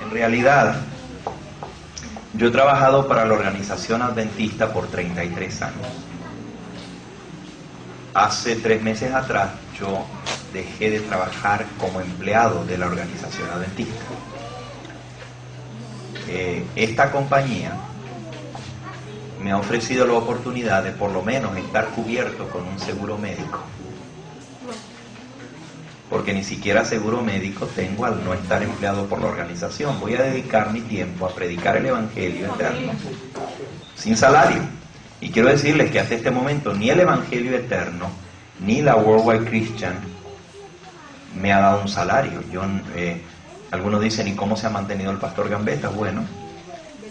En realidad, yo he trabajado para la organización adventista por 33 años. Hace 3 meses atrás yo dejé de trabajar como empleado de la organización adventista. Esta compañía me ha ofrecido la oportunidad de por lo menos estar cubierto con un seguro médico. Porque ni siquiera seguro médico tengo al no estar empleado por la organización. Voy a dedicar mi tiempo a predicar el Evangelio eterno, sin salario. Y quiero decirles que hasta este momento ni el Evangelio eterno, ni la Worldwide Christian me ha dado un salario. Algunos dicen, ¿y cómo se ha mantenido el pastor Gambetta? Bueno,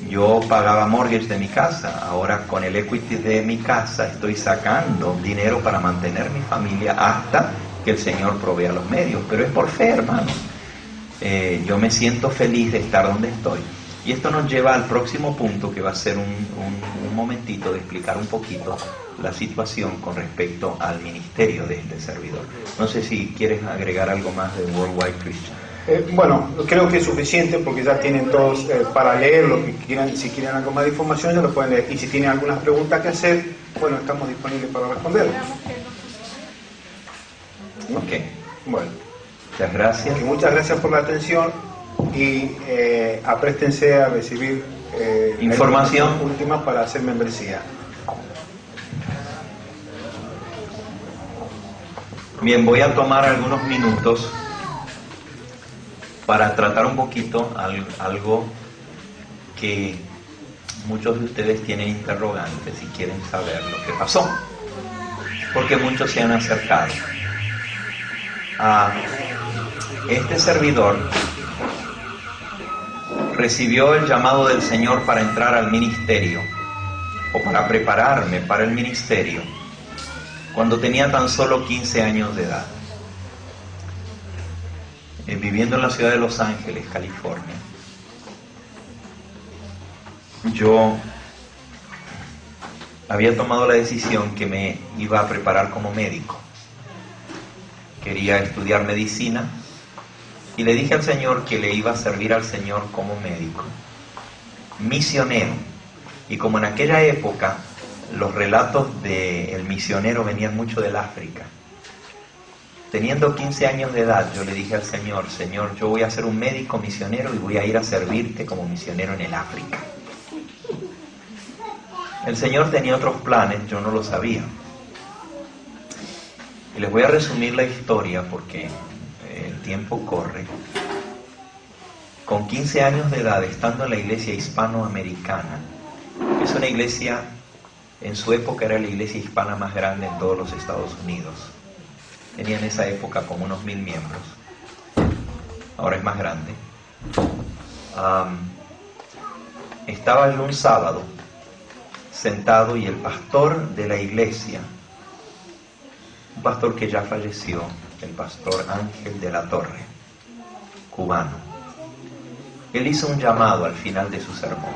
yo pagaba mortgage de mi casa, ahora con el equity de mi casa estoy sacando dinero para mantener mi familia hasta que el Señor provea los medios, pero es por fe, hermano. Yo me siento feliz de estar donde estoy. Y esto nos lleva al próximo punto, que va a ser un momentito de explicar un poquito la situación con respecto al ministerio de este servidor. No sé si quieres agregar algo más de Worldwide Christian. Bueno, creo que es suficiente porque ya tienen todos para leer lo que quieran. Si quieren algo más de información ya lo pueden leer, y si tienen algunas preguntas que hacer, bueno, estamos disponibles para responder. Ok, bueno, muchas gracias. Muchas gracias por la atención y apréstense a recibir información última para hacer membresía. Bien, voy a tomar algunos minutos para tratar un poquito algo que muchos de ustedes tienen interrogantes y quieren saber lo que pasó, porque muchos se han acercado a este servidor. Recibió el llamado del Señor para entrar al ministerio, o para prepararme para el ministerio, cuando tenía tan solo 15 años de edad. Viviendo en la ciudad de Los Ángeles, California. Yo había tomado la decisión que me iba a preparar como médico. Quería estudiar medicina y le dije al Señor que le iba a servir al Señor como médico, misionero. Y como en aquella época los relatos del misionero venían mucho del África, teniendo 15 años de edad, yo le dije al Señor, Señor, yo voy a ser un médico misionero y voy a ir a servirte como misionero en el África. El Señor tenía otros planes, yo no lo sabía. Y les voy a resumir la historia porque el tiempo corre. Con 15 años de edad, estando en la iglesia hispanoamericana, es una iglesia, en su época era la iglesia hispana más grande en todos los Estados Unidos. Tenía en esa época como unos 1000 miembros. Ahora es más grande. Estaba yo un sábado sentado y el pastor de la iglesia, un pastor que ya falleció, el pastor Ángel de la Torre, cubano, él hizo un llamado al final de su sermón.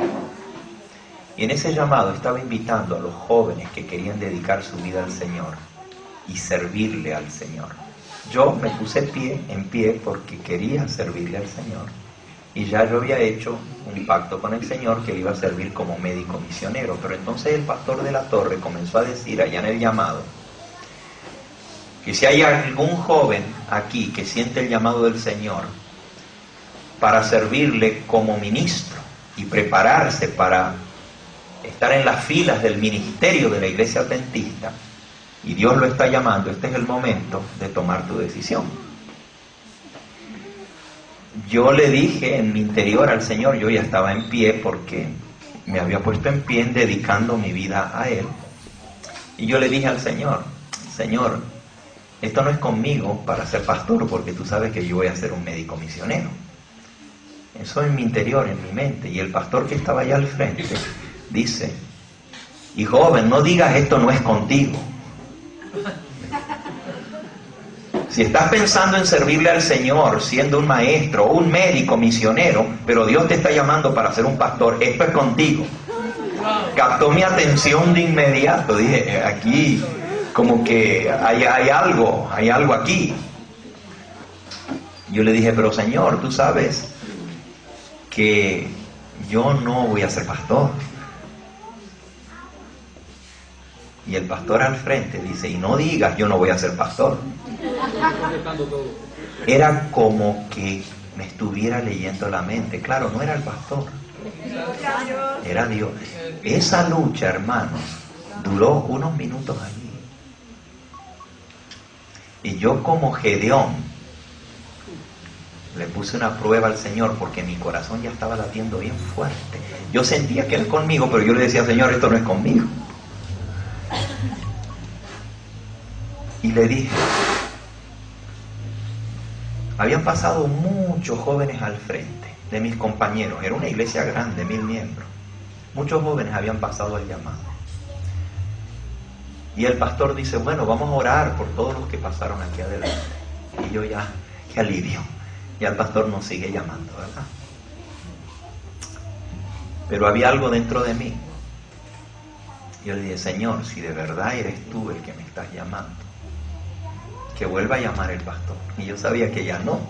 Y en ese llamado estaba invitando a los jóvenes que querían dedicar su vida al Señor y servirle al Señor. Yo me puse en pie porque quería servirle al Señor. Y ya yo había hecho un pacto con el Señor que le iba a servir como médico misionero. Pero entonces el pastor de la Torre comenzó a decir allá en el llamado que si hay algún joven aquí que siente el llamado del Señor para servirle como ministro y prepararse para estar en las filas del ministerio de la iglesia adventista, y Dios lo está llamando, este es el momento de tomar tu decisión. Yo le dije en mi interior al Señor, yo ya estaba en pie porque me había puesto en pie dedicando mi vida a Él, y yo le dije al Señor, Señor, esto no es conmigo para ser pastor, porque tú sabes que yo voy a ser un médico misionero. Eso en mi interior, en mi mente. Y el pastor que estaba allá al frente dice, y joven, no digas esto no es contigo. Si estás pensando en servirle al Señor siendo un maestro o un médico misionero, pero Dios te está llamando para ser un pastor, esto es contigo. Captó mi atención de inmediato. Dije, aquí como que hay algo aquí. Yo le dije, pero Señor, tú sabes que yo no voy a ser pastor. Y el pastor al frente dice, y no digas yo no voy a ser pastor. Era como que me estuviera leyendo la mente. Claro, no era el pastor, era Dios. Esa lucha, hermanos, duró unos minutos allí. Y yo como Gedeón le puse una prueba al Señor porque mi corazón ya estaba latiendo bien fuerte. Yo sentía que era conmigo, pero yo le decía, Señor, esto no es conmigo. Y le dije, habían pasado muchos jóvenes al frente de mis compañeros. Era una iglesia grande, 1000 miembros. Muchos jóvenes habían pasado el llamado. Y el pastor dice, bueno, vamos a orar por todos los que pasaron aquí adelante. Y yo ya, qué alivio. Ya el pastor nos sigue llamando, ¿verdad? Pero había algo dentro de mí. Yo le dije, Señor, si de verdad eres tú el que me estás llamando, que vuelva a llamar el pastor. Y yo sabía que ya no,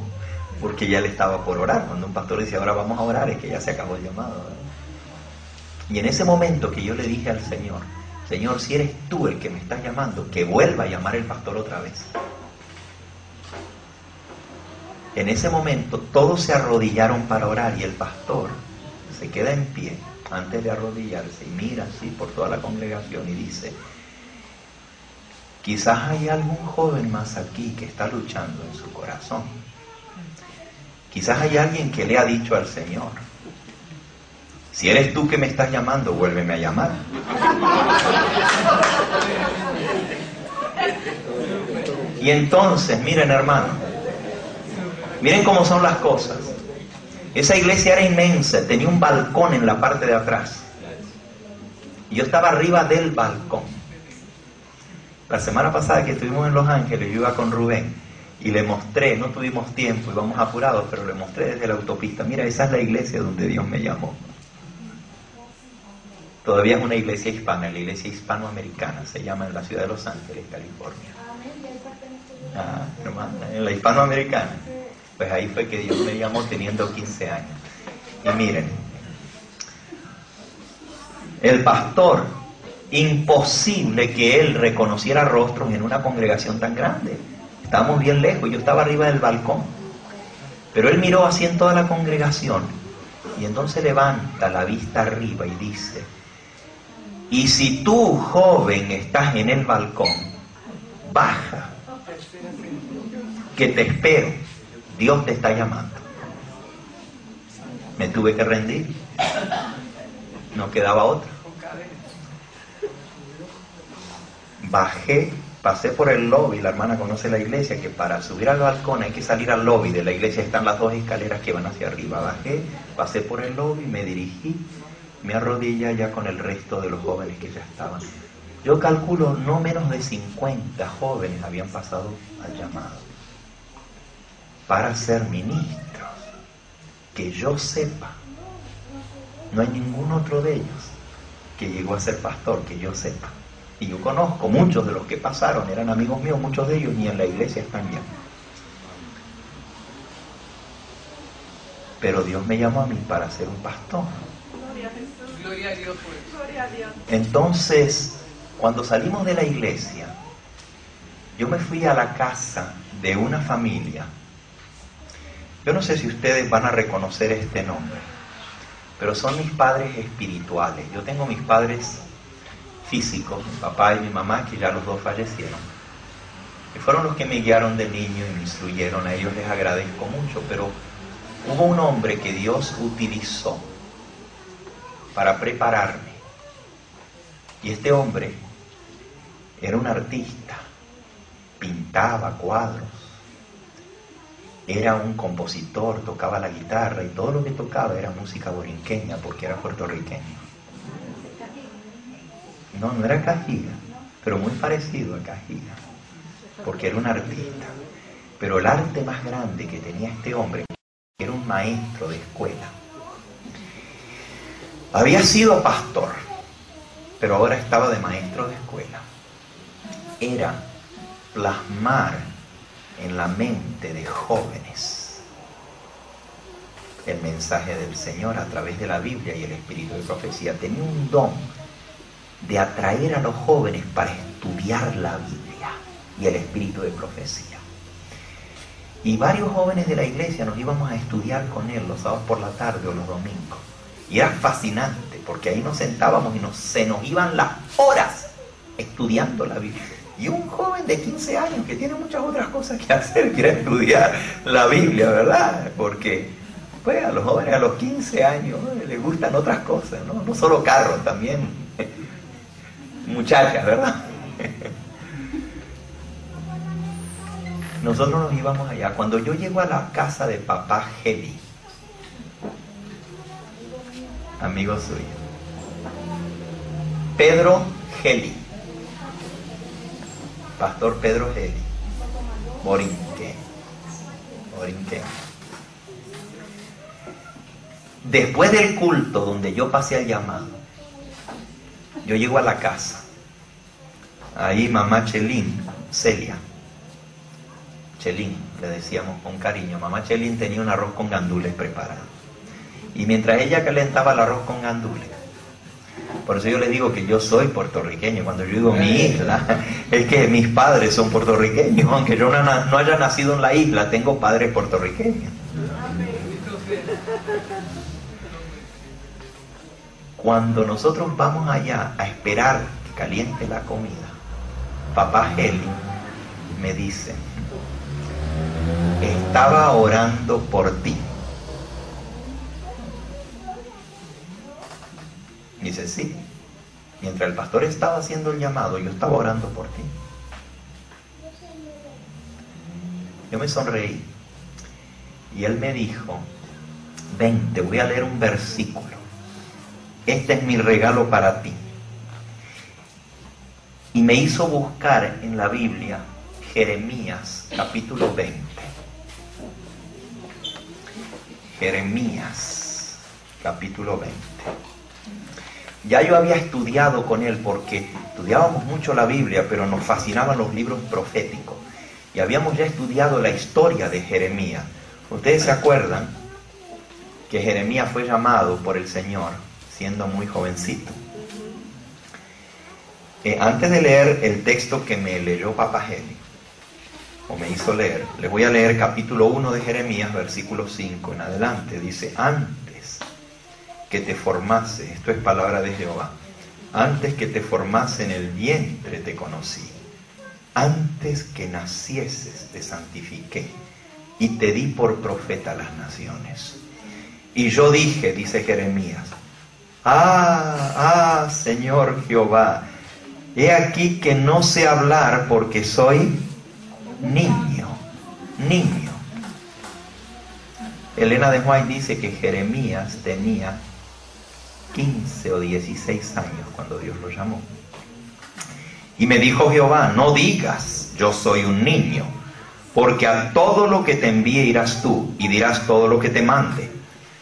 porque ya le estaba por orar. Cuando un pastor dice, ahora vamos a orar, es que ya se acabó el llamado, ¿verdad? Y en ese momento que yo le dije al Señor, Señor, si eres tú el que me estás llamando, que vuelva a llamar el pastor otra vez. En ese momento todos se arrodillaron para orar y el pastor se queda en pie antes de arrodillarse y mira así por toda la congregación y dice, quizás hay algún joven más aquí que está luchando en su corazón. Quizás hay alguien que le ha dicho al Señor, si eres tú que me estás llamando, vuélveme a llamar. Y entonces, miren hermanos, miren cómo son las cosas. Esa iglesia era inmensa, tenía un balcón en la parte de atrás. Y yo estaba arriba del balcón. La semana pasada que estuvimos en Los Ángeles, yo iba con Rubén y le mostré, no tuvimos tiempo, íbamos apurados, pero le mostré desde la autopista, mira, esa es la iglesia donde Dios me llamó. Todavía es una iglesia hispana, la iglesia hispanoamericana, se llama en la ciudad de Los Ángeles, California. Hermana, en la hispanoamericana. Pues ahí fue que Dios me llamó teniendo 15 años. Y miren, el pastor, imposible que él reconociera rostros en una congregación tan grande. Estábamos bien lejos, yo estaba arriba del balcón. Pero él miró así en toda la congregación y entonces levanta la vista arriba y dice, y si tú, joven, estás en el balcón, baja, que te espero, Dios te está llamando. Me tuve que rendir, no quedaba otra. Bajé, pasé por el lobby, la hermana conoce la iglesia, que para subir al balcón hay que salir al lobby de la iglesia, están las 2 escaleras que van hacia arriba. Bajé, pasé por el lobby, me dirigí, me arrodillé ya con el resto de los jóvenes que ya estaban. Yo calculo no menos de 50 jóvenes habían pasado al llamado para ser ministros. Que yo sepa, no hay ningún otro de ellos que llegó a ser pastor, que yo sepa. Y yo conozco muchos de los que pasaron, eran amigos míos, muchos de ellos ni en la iglesia están ya. Pero Dios me llamó a mí para ser un pastor. Gloria a Dios por eso. Gloria a Dios. Entonces, cuando salimos de la iglesia, yo me fui a la casa de una familia. Yo no sé si ustedes van a reconocer este nombre, pero son mis padres espirituales. Yo tengo mis padres físicos, mi papá y mi mamá, que ya los dos fallecieron, que fueron los que me guiaron de niño y me instruyeron. A ellos les agradezco mucho, pero hubo un hombre que Dios utilizó para prepararme, y este hombre era un artista, pintaba cuadros, era un compositor, tocaba la guitarra y todo lo que tocaba era música borinqueña porque era puertorriqueño. No, no era Cajiga, pero muy parecido a Cajiga, porque era un artista. Pero el arte más grande que tenía este hombre era un maestro de escuela. Había sido pastor, pero ahora estaba de maestro de escuela. Era plasmar en la mente de jóvenes el mensaje del Señor a través de la Biblia y el espíritu de profecía. Tenía un don de atraer a los jóvenes para estudiar la Biblia y el espíritu de profecía. Y varios jóvenes de la iglesia nos íbamos a estudiar con él los sábados por la tarde o los domingos. Y era fascinante, porque ahí nos sentábamos y se nos iban las horas estudiando la Biblia. Y un joven de 15 años que tiene muchas otras cosas que hacer, quiere estudiar la Biblia, ¿verdad? Porque pues a los jóvenes a los 15 años les gustan otras cosas, ¿no? No solo carros, también muchachas, ¿verdad? Nosotros nos íbamos allá. Cuando yo llego a la casa de papá Heli, amigo suyo, Pedro Heli, Pastor Pedro Heli, Borinquen. Después del culto donde yo pasé el llamado, yo llego a la casa. Ahí mamá Chelín, Celia, Chelín, le decíamos con cariño. Mamá Chelín tenía un arroz con gandules preparado. Y mientras ella calentaba el arroz con gandules, por eso yo les digo que yo soy puertorriqueño. Cuando yo digo mi isla, es que mis padres son puertorriqueños. Aunque yo no haya nacido en la isla, tengo padres puertorriqueños. Cuando nosotros vamos allá a esperar que caliente la comida, papá Heli me dice: estaba orando por ti. Dice, sí. Mientras el pastor estaba haciendo el llamado, yo estaba orando por ti. Yo me sonreí. Y él me dijo: ven, te voy a leer un versículo. Este es mi regalo para ti. Y me hizo buscar en la Biblia Jeremías capítulo 20. Jeremías capítulo 20. Ya yo había estudiado con él, porque estudiábamos mucho la Biblia, pero nos fascinaban los libros proféticos. Y habíamos ya estudiado la historia de Jeremías. Ustedes se acuerdan que Jeremías fue llamado por el Señor siendo muy jovencito. Antes de leer el texto que me leyó papá Heli, o me hizo leer, les voy a leer capítulo 1 de Jeremías, versículo 5 en adelante. Dice: antes que te formase, esto es palabra de Jehová, antes que te formase en el vientre te conocí, antes que nacieses te santifiqué y te di por profeta a las naciones. Y yo dije, dice Jeremías, Señor Jehová, he aquí que no sé hablar porque soy niño. Elena de White dice que Jeremías tenía 15 o 16 años cuando Dios lo llamó. Y me dijo Jehová: no digas, yo soy un niño, porque a todo lo que te envíe irás tú, y dirás todo lo que te mande.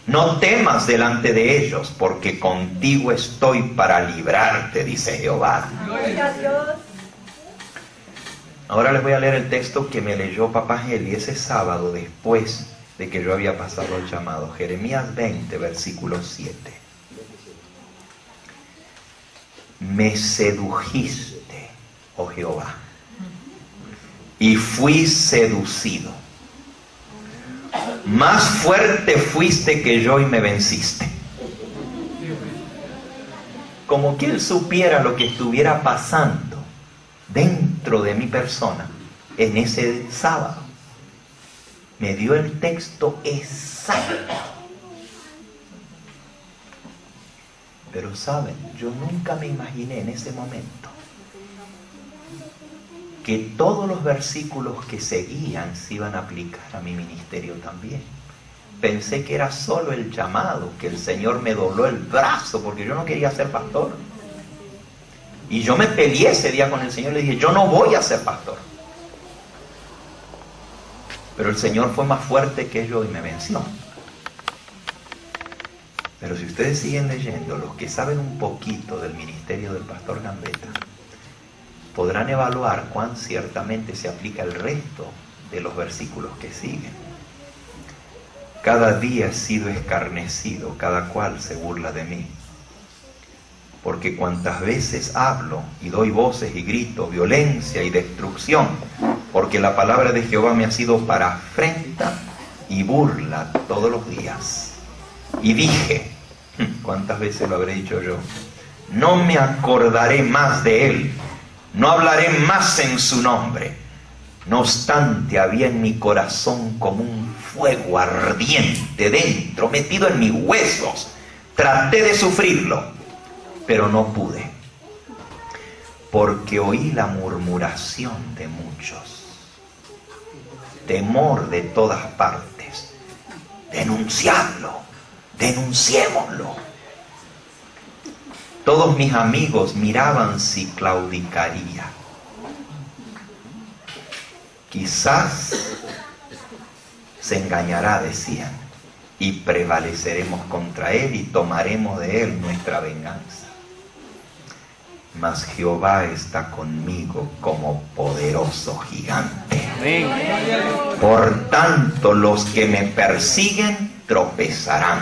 No temas delante de ellos, porque contigo estoy para librarte, dice Jehová. Gloria a Dios. Ahora les voy a leer el texto que me leyó papá Heli ese sábado después de que yo había pasado el llamado. Jeremías 20, versículo 7. Me sedujiste, oh Jehová, y fui seducido. Más fuerte fuiste que yo y me venciste. Como que él supiera lo que estuviera pasando dentro de mi persona en ese sábado. Me dio el texto exacto. Pero saben, yo nunca me imaginé en ese momento que todos los versículos que seguían se iban a aplicar a mi ministerio también. Pensé que era solo el llamado, que el Señor me dobló el brazo porque yo no quería ser pastor. Y yo me peleé ese día con el Señor, le dije, yo no voy a ser pastor. Pero el Señor fue más fuerte que yo y me venció. Pero si ustedes siguen leyendo, los que saben un poquito del ministerio del pastor Gambetta, podrán evaluar cuán ciertamente se aplica el resto de los versículos que siguen. Cada día he sido escarnecido, cada cual se burla de mí. Porque cuantas veces hablo y doy voces y grito, violencia y destrucción, porque la palabra de Jehová me ha sido para afrenta y burla todos los días. Y dije, ¿cuántas veces lo habré dicho yo? No me acordaré más de él, no hablaré más en su nombre. No obstante, había en mi corazón como un fuego ardiente dentro, metido en mis huesos. Traté de sufrirlo, pero no pude, porque oí la murmuración de muchos, temor de todas partes. Denunciadlo, denunciémoslo. Todos mis amigos miraban si claudicaría. Quizás se engañará, decían, y prevaleceremos contra él y tomaremos de él nuestra venganza. Mas Jehová está conmigo como poderoso gigante. Por tanto, los que me persiguen tropezarán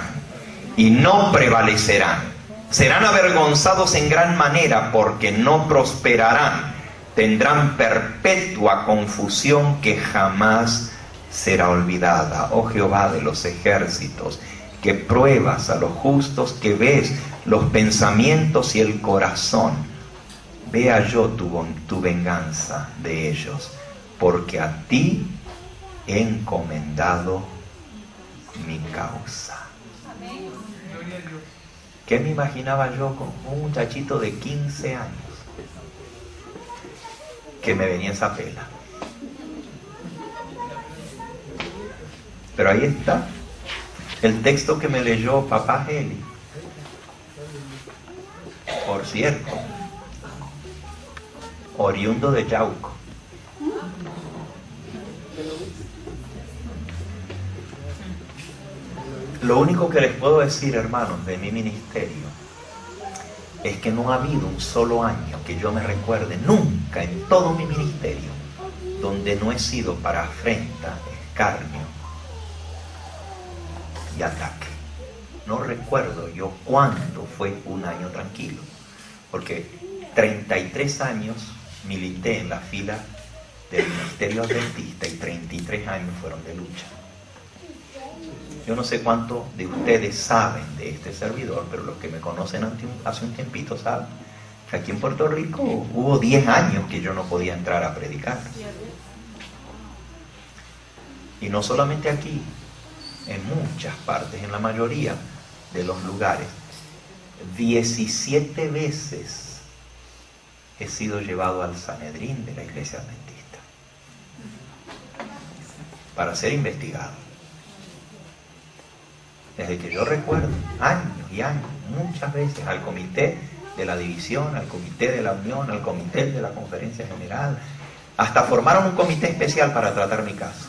y no prevalecerán. Serán avergonzados en gran manera porque no prosperarán. Tendrán perpetua confusión que jamás será olvidada. Oh Jehová de los ejércitos, que pruebas a los justos, que ves los pensamientos y el corazón. Vea yo tu venganza de ellos, porque a ti he encomendado mi causa. ¿Qué me imaginaba yo con un muchachito de 15 años que me venía esa pela? Pero ahí está el texto que me leyó papá Heli. Por cierto, oriundo de Yauco. Lo único que les puedo decir, hermanos, de mi ministerio es que no ha habido un solo año que yo me recuerde, nunca en todo mi ministerio, donde no he sido para afrenta, escarnio y ataque. No recuerdo yo cuándo fue un año tranquilo, porque 33 años milité en la fila del ministerio adventista y 33 años fueron de lucha. Yo no sé cuánto de ustedes saben de este servidor, pero los que me conocen hace un tiempito saben que aquí en Puerto Rico hubo 10 años que yo no podía entrar a predicar. Y no solamente aquí, en muchas partes, en la mayoría de los lugares. 17 veces he sido llevado al Sanedrín de la Iglesia Adventista para ser investigado. Desde que yo recuerdo, años y años, muchas veces, al comité de la división, al comité de la unión, al comité de la conferencia general, hasta formaron un comité especial para tratar mi caso.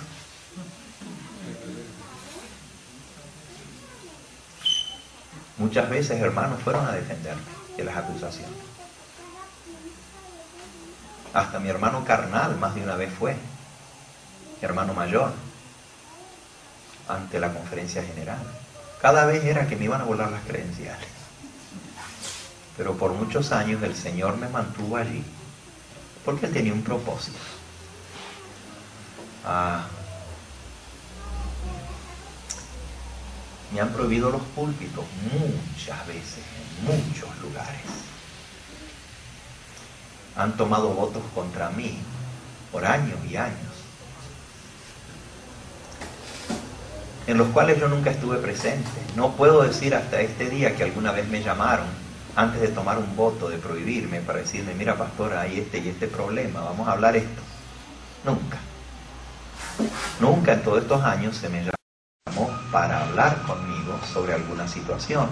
Muchas veces, hermanos, fueron a defenderme de las acusaciones. Hasta mi hermano carnal más de una vez fue, mi hermano mayor, ante la conferencia general. Cada vez era que me iban a volar las credenciales. Pero por muchos años el Señor me mantuvo allí, porque Él tenía un propósito. Me han prohibido los púlpitos muchas veces, en muchos lugares. Han tomado votos contra mí por años y años, en los cuales yo nunca estuve presente. No puedo decir hasta este día que alguna vez me llamaron antes de tomar un voto de prohibirme para decirme, mira pastora, hay este y este problema, vamos a hablar esto. Nunca. Nunca en todos estos años se me llamó para hablar conmigo sobre alguna situación.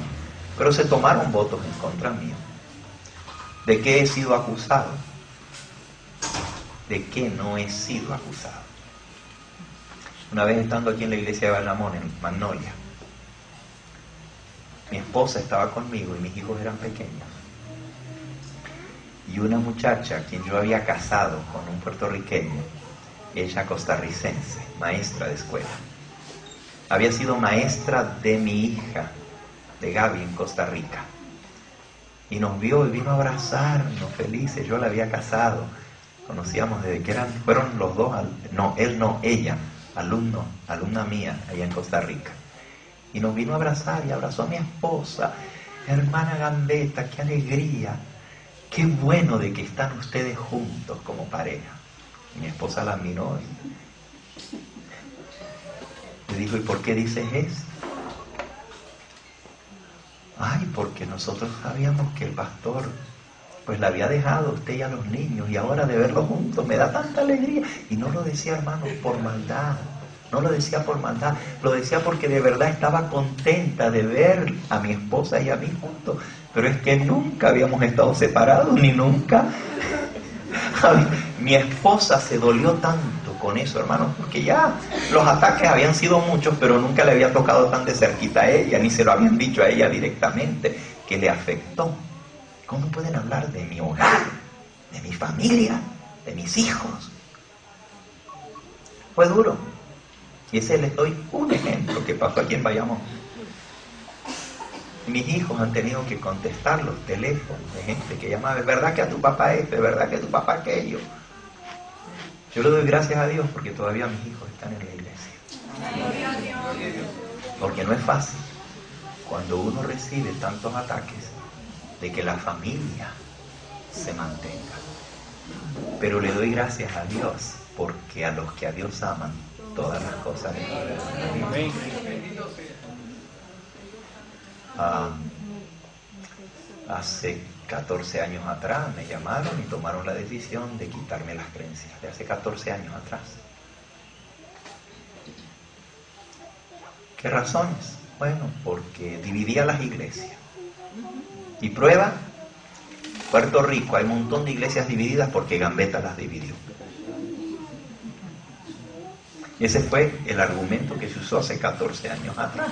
Pero se tomaron votos en contra mío. ¿De qué he sido acusado? ¿De qué no he sido acusado? Una vez estando aquí en la iglesia de Bayamón, en Magnolia, mi esposa estaba conmigo y mis hijos eran pequeños. Y una muchacha a quien yo había casado con un puertorriqueño, ella costarricense, maestra de escuela, había sido maestra de mi hija, de Gaby, en Costa Rica. Y nos vio y vino a abrazarnos felices. Yo la había casado. Conocíamos desde que fueron los dos, ella, alumna mía, allá en Costa Rica. Y nos vino a abrazar y abrazó a mi esposa. Hermana Gambetta, qué alegría. Qué bueno de que están ustedes juntos como pareja. Y mi esposa la miró y le dijo, ¿y por qué dices eso? Ay, porque nosotros sabíamos que el pastor pues la había dejado a usted y a los niños, y ahora de verlos juntos me da tanta alegría. Y no lo decía, hermano, por maldad, no lo decía por maldad, lo decía porque de verdad estaba contenta de ver a mi esposa y a mí juntos. Pero es que nunca habíamos estado separados, ni nunca. Mi esposa se dolió tanto con eso, hermanos, porque ya los ataques habían sido muchos, pero nunca le había tocado tan de cerquita a ella, ni se lo habían dicho a ella directamente, que le afectó. ¿Cómo pueden hablar de mi hogar, de mi familia, de mis hijos? Fue duro. Y ese les doy un ejemplo que pasó aquí en Bayamón. Mis hijos han tenido que contestar los teléfonos de gente que llamaba, ¿es verdad que a tu papá esto? ¿Es verdad que a tu papá aquello? Yo le doy gracias a Dios porque todavía mis hijos están en la iglesia. Porque no es fácil cuando uno recibe tantos ataques de que la familia se mantenga. Pero le doy gracias a Dios porque a los que a Dios aman, todas las cosas les ayudan. Hace 14 años atrás me llamaron y tomaron la decisión de quitarme las creencias, de hace 14 años atrás. ¿Qué razones? Bueno, porque dividía las iglesias. Y prueba, Puerto Rico hay un montón de iglesias divididas porque Gambetta las dividió. Y ese fue el argumento que se usó hace 14 años atrás.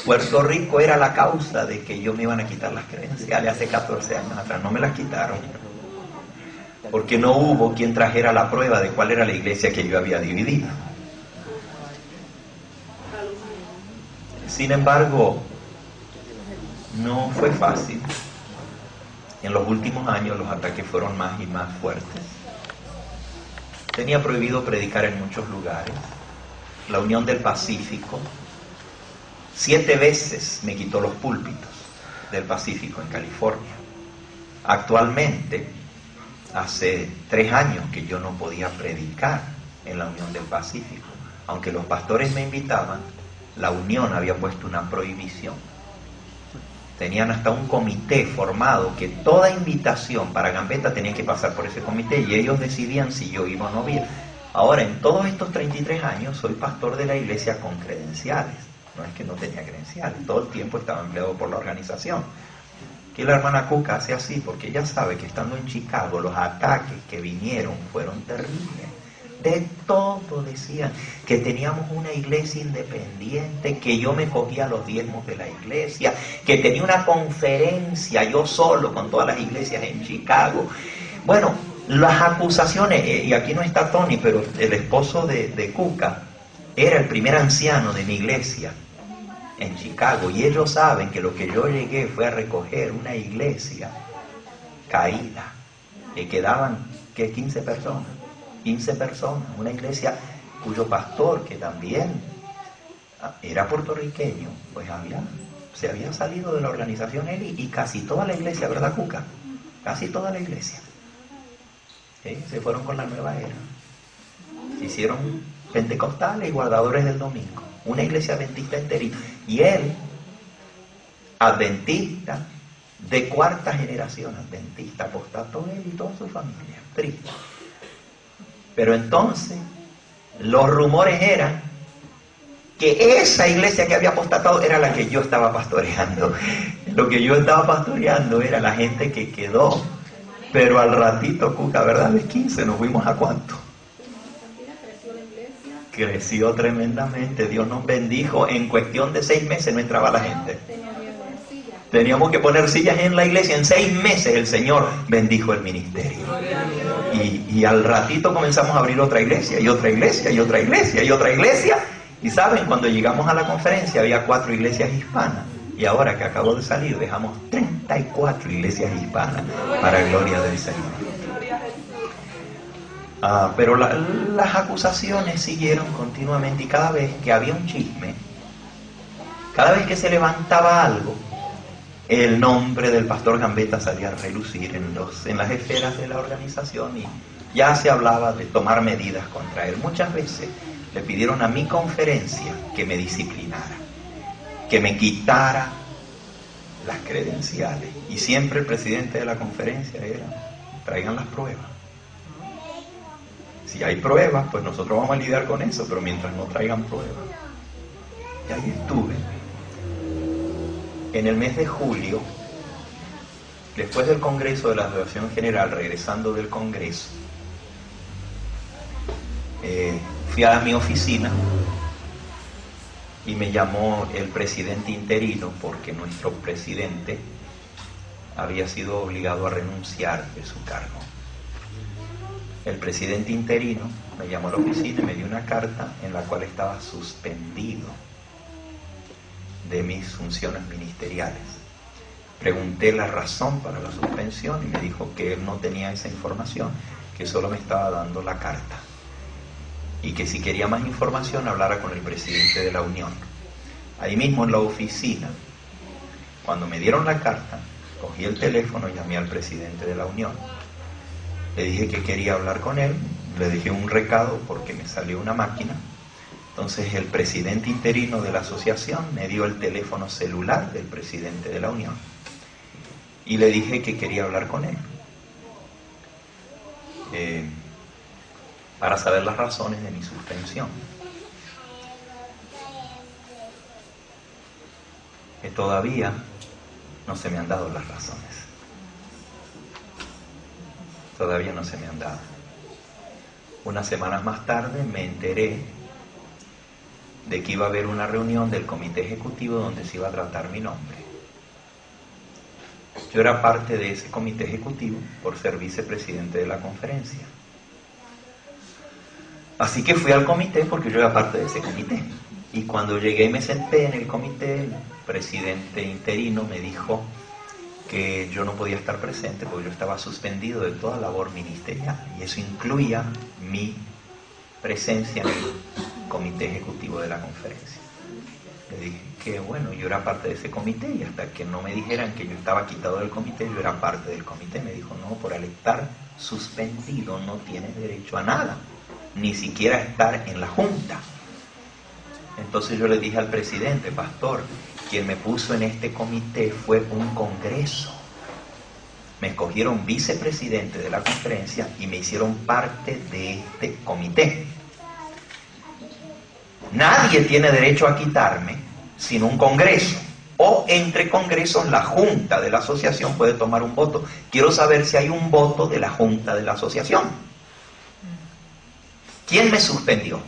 Puerto Rico era la causa de que yo me iban a quitar las credenciales hace 14 años atrás. No me las quitaron. Porque no hubo quien trajera la prueba de cuál era la iglesia que yo había dividido. Sin embargo, no fue fácil. En los últimos años los ataques fueron más y más fuertes. Tenía prohibido predicar en muchos lugares. La Unión del Pacífico 7 veces me quitó los púlpitos del Pacífico en California. Actualmente, hace 3 años que yo no podía predicar en la Unión del Pacífico. Aunque los pastores me invitaban, la Unión había puesto una prohibición. Tenían hasta un comité formado que toda invitación para Gambetta tenía que pasar por ese comité y ellos decidían si yo iba o no iba. Ahora, en todos estos 33 años, soy pastor de la iglesia con credenciales. No es que no tenía credenciales, todo el tiempo estaba empleado por la organización. Que la hermana Cuca hace así, porque ella sabe que estando en Chicago, los ataques que vinieron fueron terribles. De todo decían, que teníamos una iglesia independiente, que yo me cogía los diezmos de la iglesia, que tenía una conferencia yo solo con todas las iglesias en Chicago. Bueno, las acusaciones, y aquí no está Tony, pero el esposo de Cuca era el primer anciano de mi iglesia en Chicago, y ellos saben que lo que yo llegué fue a recoger una iglesia caída, que quedaban, ¿qué? 15 personas, una iglesia cuyo pastor, que también era puertorriqueño, pues se había salido de la organización él y casi toda la iglesia, ¿verdad, Cuca? Casi toda la iglesia. ¿Sí? Se fueron con la nueva era. Se hicieron pentecostales y guardadores del domingo. Una iglesia adventista enterita. Y él, adventista, de 4ª generación adventista, apostató él y toda su familia. Triste. Pero entonces, los rumores eran que esa iglesia que había apostatado era la que yo estaba pastoreando. Lo que yo estaba pastoreando era la gente que quedó. Pero al ratito, Cuca, ¿verdad? De 15 nos fuimos a ¿cuánto? Creció tremendamente. Dios nos bendijo. En cuestión de 6 meses no entraba la gente. Teníamos que poner sillas en la iglesia. En 6 meses el Señor bendijo el ministerio. Y al ratito comenzamos a abrir otra iglesia, y otra iglesia, y otra iglesia, y otra iglesia. Y saben, cuando llegamos a la conferencia había 4 iglesias hispanas. Y ahora que acabo de salir, dejamos 34 iglesias hispanas, para gloria del Señor. Pero las acusaciones siguieron continuamente, y cada vez que había un chisme, cada vez que se levantaba algo, el nombre del pastor Gambetta salía a relucir en las esferas de la organización, y ya se hablaba de tomar medidas contra él. Muchas veces le pidieron a mi conferencia que me disciplinara, que me quitara las credenciales, y siempre el presidente de la conferencia era: traigan las pruebas. Si hay pruebas, pues nosotros vamos a lidiar con eso, pero mientras no traigan pruebas. Y ahí estuve. En el mes de julio, después del Congreso de la Asociación General, regresando del Congreso, fui a mi oficina y me llamó el presidente interino, porque nuestro presidente había sido obligado a renunciar de su cargo. El presidente interino me llamó a la oficina y me dio una carta en la cual estaba suspendido de mis funciones ministeriales. Pregunté la razón para la suspensión y me dijo que él no tenía esa información, que solo me estaba dando la carta, y que si quería más información hablara con el presidente de la Unión. Ahí mismo en la oficina, cuando me dieron la carta, cogí el teléfono y llamé al presidente de la Unión. Le dije que quería hablar con él, le dejé un recado porque me salió una máquina. Entonces el presidente interino de la asociación me dio el teléfono celular del presidente de la Unión y le dije que quería hablar con él para saber las razones de mi suspensión. Que todavía no se me han dado las razones. Todavía no se me han dado. Unas semanas más tarde me enteré de que iba a haber una reunión del comité ejecutivo donde se iba a tratar mi nombre. Yo era parte de ese comité ejecutivo por ser vicepresidente de la conferencia. Así que fui al comité porque yo era parte de ese comité. Y cuando llegué y me senté en el comité, el presidente interino me dijo que yo no podía estar presente porque yo estaba suspendido de toda labor ministerial, y eso incluía mi presencia en el comité ejecutivo de la conferencia. Le dije que bueno, yo era parte de ese comité, y hasta que no me dijeran que yo estaba quitado del comité, yo era parte del comité. Me dijo: no, por al estar suspendido no tienes derecho a nada, ni siquiera a estar en la junta. Entonces yo le dije al presidente: pastor, quien me puso en este comité fue un congreso. Me escogieron vicepresidente de la conferencia y me hicieron parte de este comité. Nadie tiene derecho a quitarme sino un congreso, o entre congresos la junta de la asociación puede tomar un voto. Quiero saber si hay un voto de la junta de la asociación. ¿Quién me suspendió?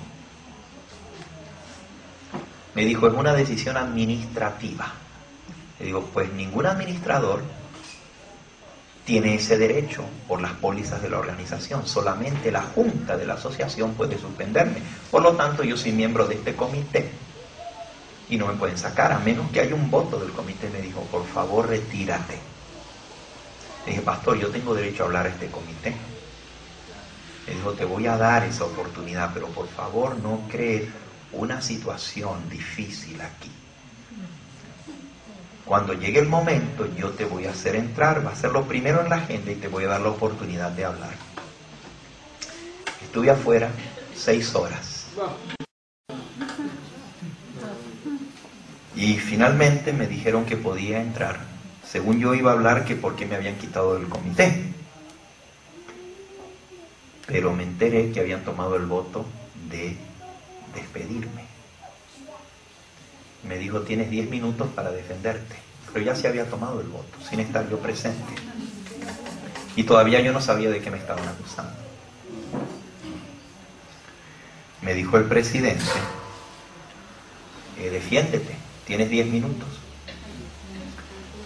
Me dijo: es una decisión administrativa. Le digo: pues ningún administrador tiene ese derecho por las pólizas de la organización. Solamente la junta de la asociación puede suspenderme. Por lo tanto, yo soy miembro de este comité y no me pueden sacar a menos que haya un voto del comité. Me dijo: por favor, retírate. Le dije: pastor, yo tengo derecho a hablar a este comité. Me dijo: te voy a dar esa oportunidad, pero por favor no crees una situación difícil aquí. Cuando llegue el momento, yo te voy a hacer entrar, va a ser lo primero en la agenda y te voy a dar la oportunidad de hablar. Estuve afuera 6 horas. Y finalmente me dijeron que podía entrar. Según yo iba a hablar que por qué me habían quitado del comité. Pero me enteré que habían tomado el voto de despedirme. Me dijo: tienes 10 minutos para defenderte. Pero ya se había tomado el voto, sin estar yo presente. Y todavía yo no sabía de qué me estaban acusando. Me dijo el presidente: defiéndete, tienes 10 minutos.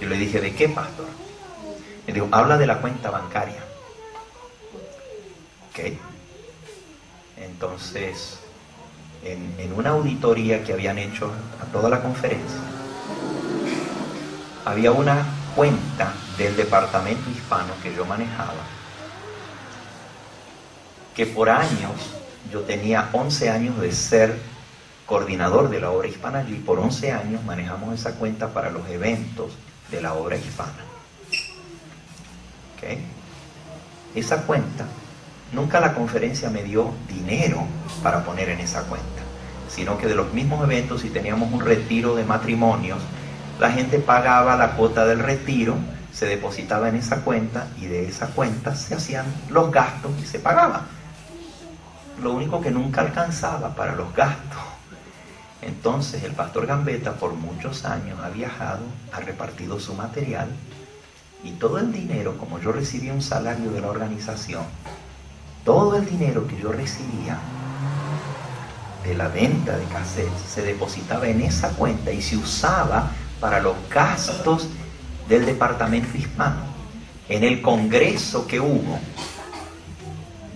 Yo le dije: ¿de qué, pastor? Me dijo: habla de la cuenta bancaria. Ok. Entonces en una auditoría que habían hecho a toda la conferencia, había una cuenta del departamento hispano que yo manejaba, que por años, yo tenía 11 años de ser coordinador de la obra hispana allí, por 11 años manejamos esa cuenta para los eventos de la obra hispana. ¿Okay? Esa cuenta, nunca la conferencia me dio dinero para poner en esa cuenta, sino que de los mismos eventos, si teníamos un retiro de matrimonios, la gente pagaba la cuota del retiro, se depositaba en esa cuenta y de esa cuenta se hacían los gastos y se pagaba. Lo único que nunca alcanzaba para los gastos. Entonces el pastor Gambetta por muchos años ha viajado, ha repartido su material y todo el dinero, como yo recibía un salario de la organización, todo el dinero que yo recibía de la venta de cassettes se depositaba en esa cuenta y se usaba para los gastos del departamento hispano. En el congreso que hubo,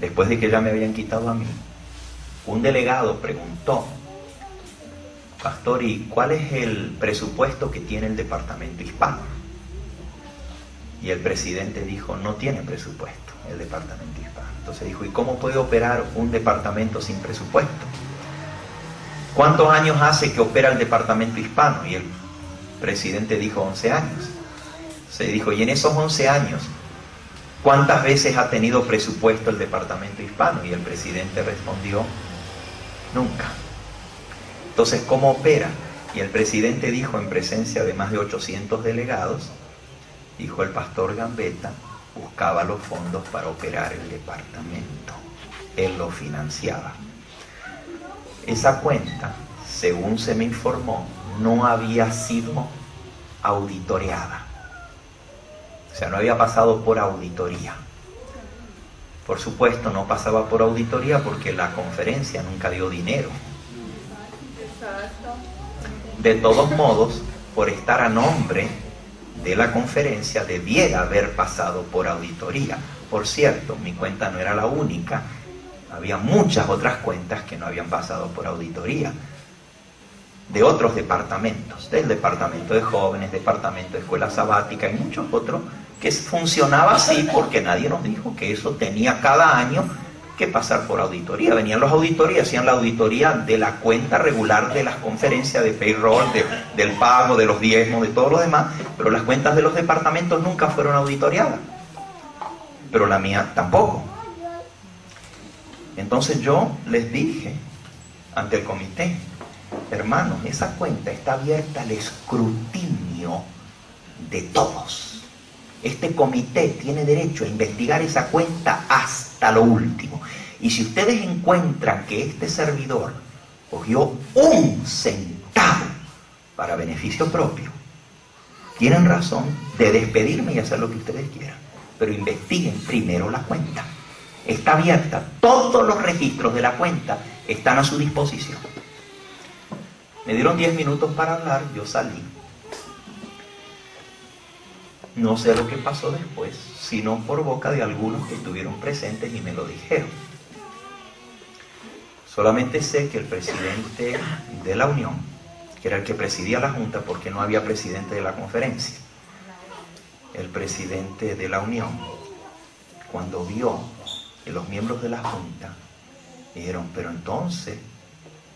después de que ya me habían quitado a mí, un delegado preguntó: pastor, ¿y cuál es el presupuesto que tiene el departamento hispano? Y el presidente dijo: no tiene presupuesto el departamento hispano. Entonces dijo: ¿y cómo puede operar un departamento sin presupuesto? ¿Cuántos años hace que opera el departamento hispano? Y el presidente dijo: 11 años. Se dijo: y en esos 11 años, ¿cuántas veces ha tenido presupuesto el departamento hispano? Y el presidente respondió: nunca. Entonces, ¿cómo opera? Y el presidente dijo, en presencia de más de 800 delegados, dijo: el pastor Gambetta buscaba los fondos para operar el departamento. Él lo financiaba. Esa cuenta, según se me informó, no había sido auditoreada. O sea, no había pasado por auditoría. Por supuesto, no pasaba por auditoría porque la conferencia nunca dio dinero. De todos modos, por estar a nombre de la conferencia, debiera haber pasado por auditoría. Por cierto, mi cuenta no era la única. Había muchas otras cuentas que no habían pasado por auditoría, de otros departamentos, del departamento de jóvenes, departamento de escuela sabática y muchos otros, que funcionaba así porque nadie nos dijo que eso tenía cada año que pasar por auditoría. Venían los auditorías, hacían la auditoría de la cuenta regular de las conferencias, de payroll, del pago, de los diezmos, de todo lo demás, pero las cuentas de los departamentos nunca fueron auditoreadas, pero la mía tampoco. Entonces yo les dije ante el comité: hermanos, esa cuenta está abierta al escrutinio de todos. Este comité tiene derecho a investigar esa cuenta hasta lo último. Y si ustedes encuentran que este servidor cogió un centavo para beneficio propio, tienen razón de despedirme y hacer lo que ustedes quieran, pero investiguen primero la cuenta. Está abierta, todos los registros de la cuenta están a su disposición. Me dieron 10 minutos para hablar, yo salí. No sé lo que pasó después, sino por boca de algunos que estuvieron presentes y me lo dijeron. Solamente sé que el presidente de la Unión, que era el que presidía la Junta porque no había presidente de la conferencia, el presidente de la Unión, cuando vio que los miembros de la Junta dijeron: pero entonces,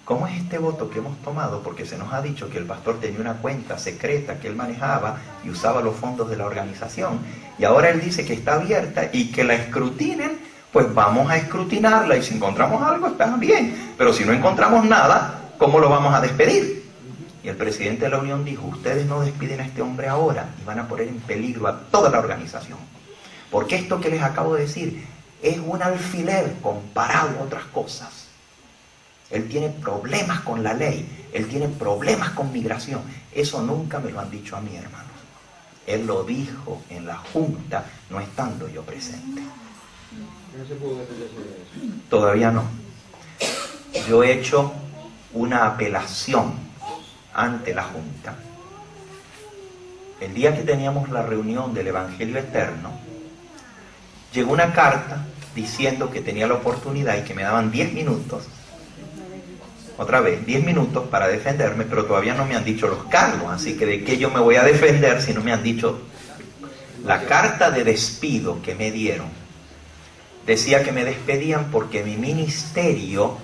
¿cómo es este voto que hemos tomado? Porque se nos ha dicho que el pastor tenía una cuenta secreta que él manejaba y usaba los fondos de la organización, y ahora él dice que está abierta y que la escrutinen. Pues vamos a escrutinarla y si encontramos algo está bien, pero si no encontramos nada, ¿cómo lo vamos a despedir? Y el presidente de la Unión dijo: ustedes no despiden a este hombre ahora y van a poner en peligro a toda la organización, porque esto que les acabo de decir es un alfiler comparado a otras cosas. Él tiene problemas con la ley, él tiene problemas con migración. Eso nunca me lo han dicho a mí, hermanos. Él lo dijo en la Junta, no estando yo presente. ¿No se pudo defenderse de eso? Todavía no. Yo he hecho una apelación ante la Junta. El día que teníamos la reunión del Evangelio Eterno, llegó una carta diciendo que tenía la oportunidad y que me daban 10 minutos otra vez, 10 minutos para defenderme, pero todavía no me han dicho los cargos, así que ¿de qué yo me voy a defender si no me han dicho? La carta de despido que me dieron decía que me despedían porque mi ministerio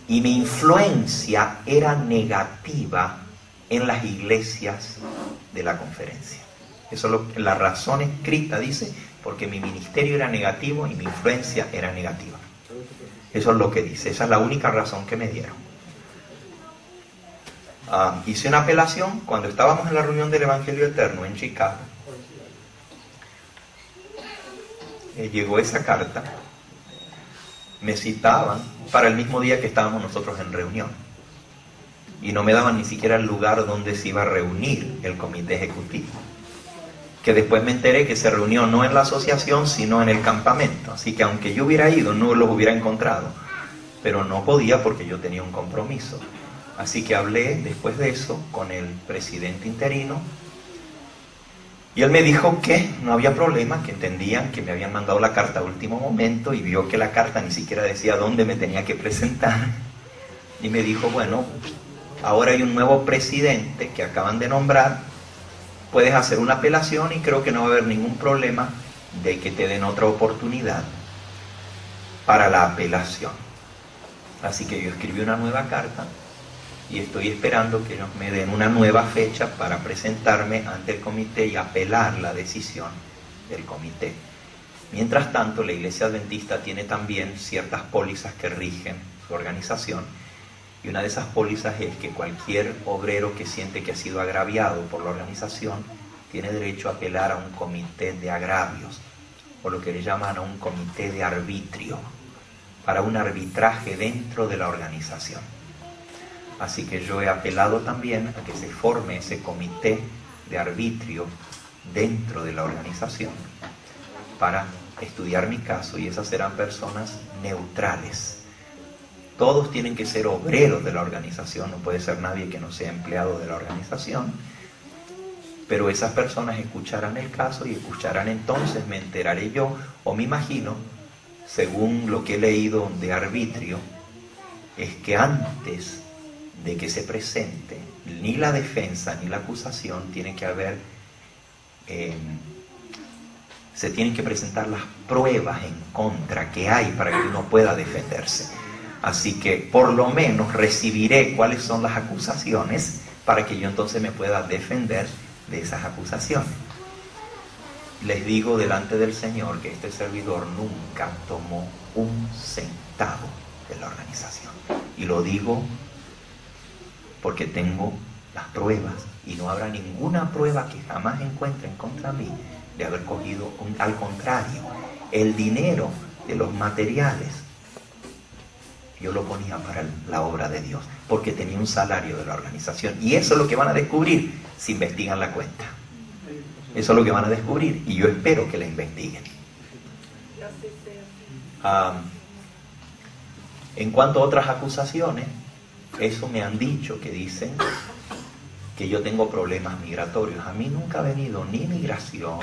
y mi influencia era negativa en las iglesias de la conferencia. Eso es lo que la razón escrita dice, porque mi ministerio era negativo y mi influencia era negativa. Eso es lo que dice, esa es la única razón que me dieron. Hice una apelación cuando estábamos en la reunión del Evangelio Eterno en Chicago. Llegó esa carta, me citaban para el mismo día que estábamos nosotros en reunión y no me daban ni siquiera el lugar donde se iba a reunir el comité ejecutivo, que después me enteré que se reunió no en la asociación sino en el campamento, así que aunque yo hubiera ido no los hubiera encontrado, pero no podía porque yo tenía un compromiso. Así que hablé después de eso con el presidente interino y él me dijo que no había problema, que entendían que me habían mandado la carta a último momento y vio que la carta ni siquiera decía dónde me tenía que presentar. Y me dijo, bueno, ahora hay un nuevo presidente que acaban de nombrar, puedes hacer una apelación y creo que no va a haber ningún problema de que te den otra oportunidad para la apelación. Así que yo escribí una nueva carta y estoy esperando que ellos me den una nueva fecha para presentarme ante el comité y apelar la decisión del comité. Mientras tanto, la Iglesia Adventista tiene también ciertas pólizas que rigen su organización, y una de esas pólizas es que cualquier obrero que siente que ha sido agraviado por la organización tiene derecho a apelar a un comité de agravios, o lo que le llaman a un comité de arbitrio, para un arbitraje dentro de la organización. Así que yo he apelado también a que se forme ese comité de arbitrio dentro de la organización para estudiar mi caso, y esas serán personas neutrales. Todos tienen que ser obreros de la organización, no puede ser nadie que no sea empleado de la organización, pero esas personas escucharán el caso y escucharán, entonces me enteraré yo, o me imagino, según lo que he leído de arbitrio, es que antes de que se presente ni la defensa ni la acusación tiene que haber, se tienen que presentar las pruebas en contra que hay para que uno pueda defenderse. Así que por lo menos recibiré cuáles son las acusaciones para que yo entonces me pueda defender de esas acusaciones. Les digo delante del Señor que este servidor nunca tomó un centavo de la organización, y lo digo porque tengo las pruebas, y no habrá ninguna prueba que jamás encuentren contra mí de haber cogido al contrario, el dinero de los materiales yo lo ponía para la obra de Dios, porque tenía un salario de la organización, y eso es lo que van a descubrir si investigan la cuenta. Eso es lo que van a descubrir, y yo espero que la investiguen. En cuanto a otras acusaciones, eso me han dicho, que dicen que yo tengo problemas migratorios. A mí nunca ha venido ni migración,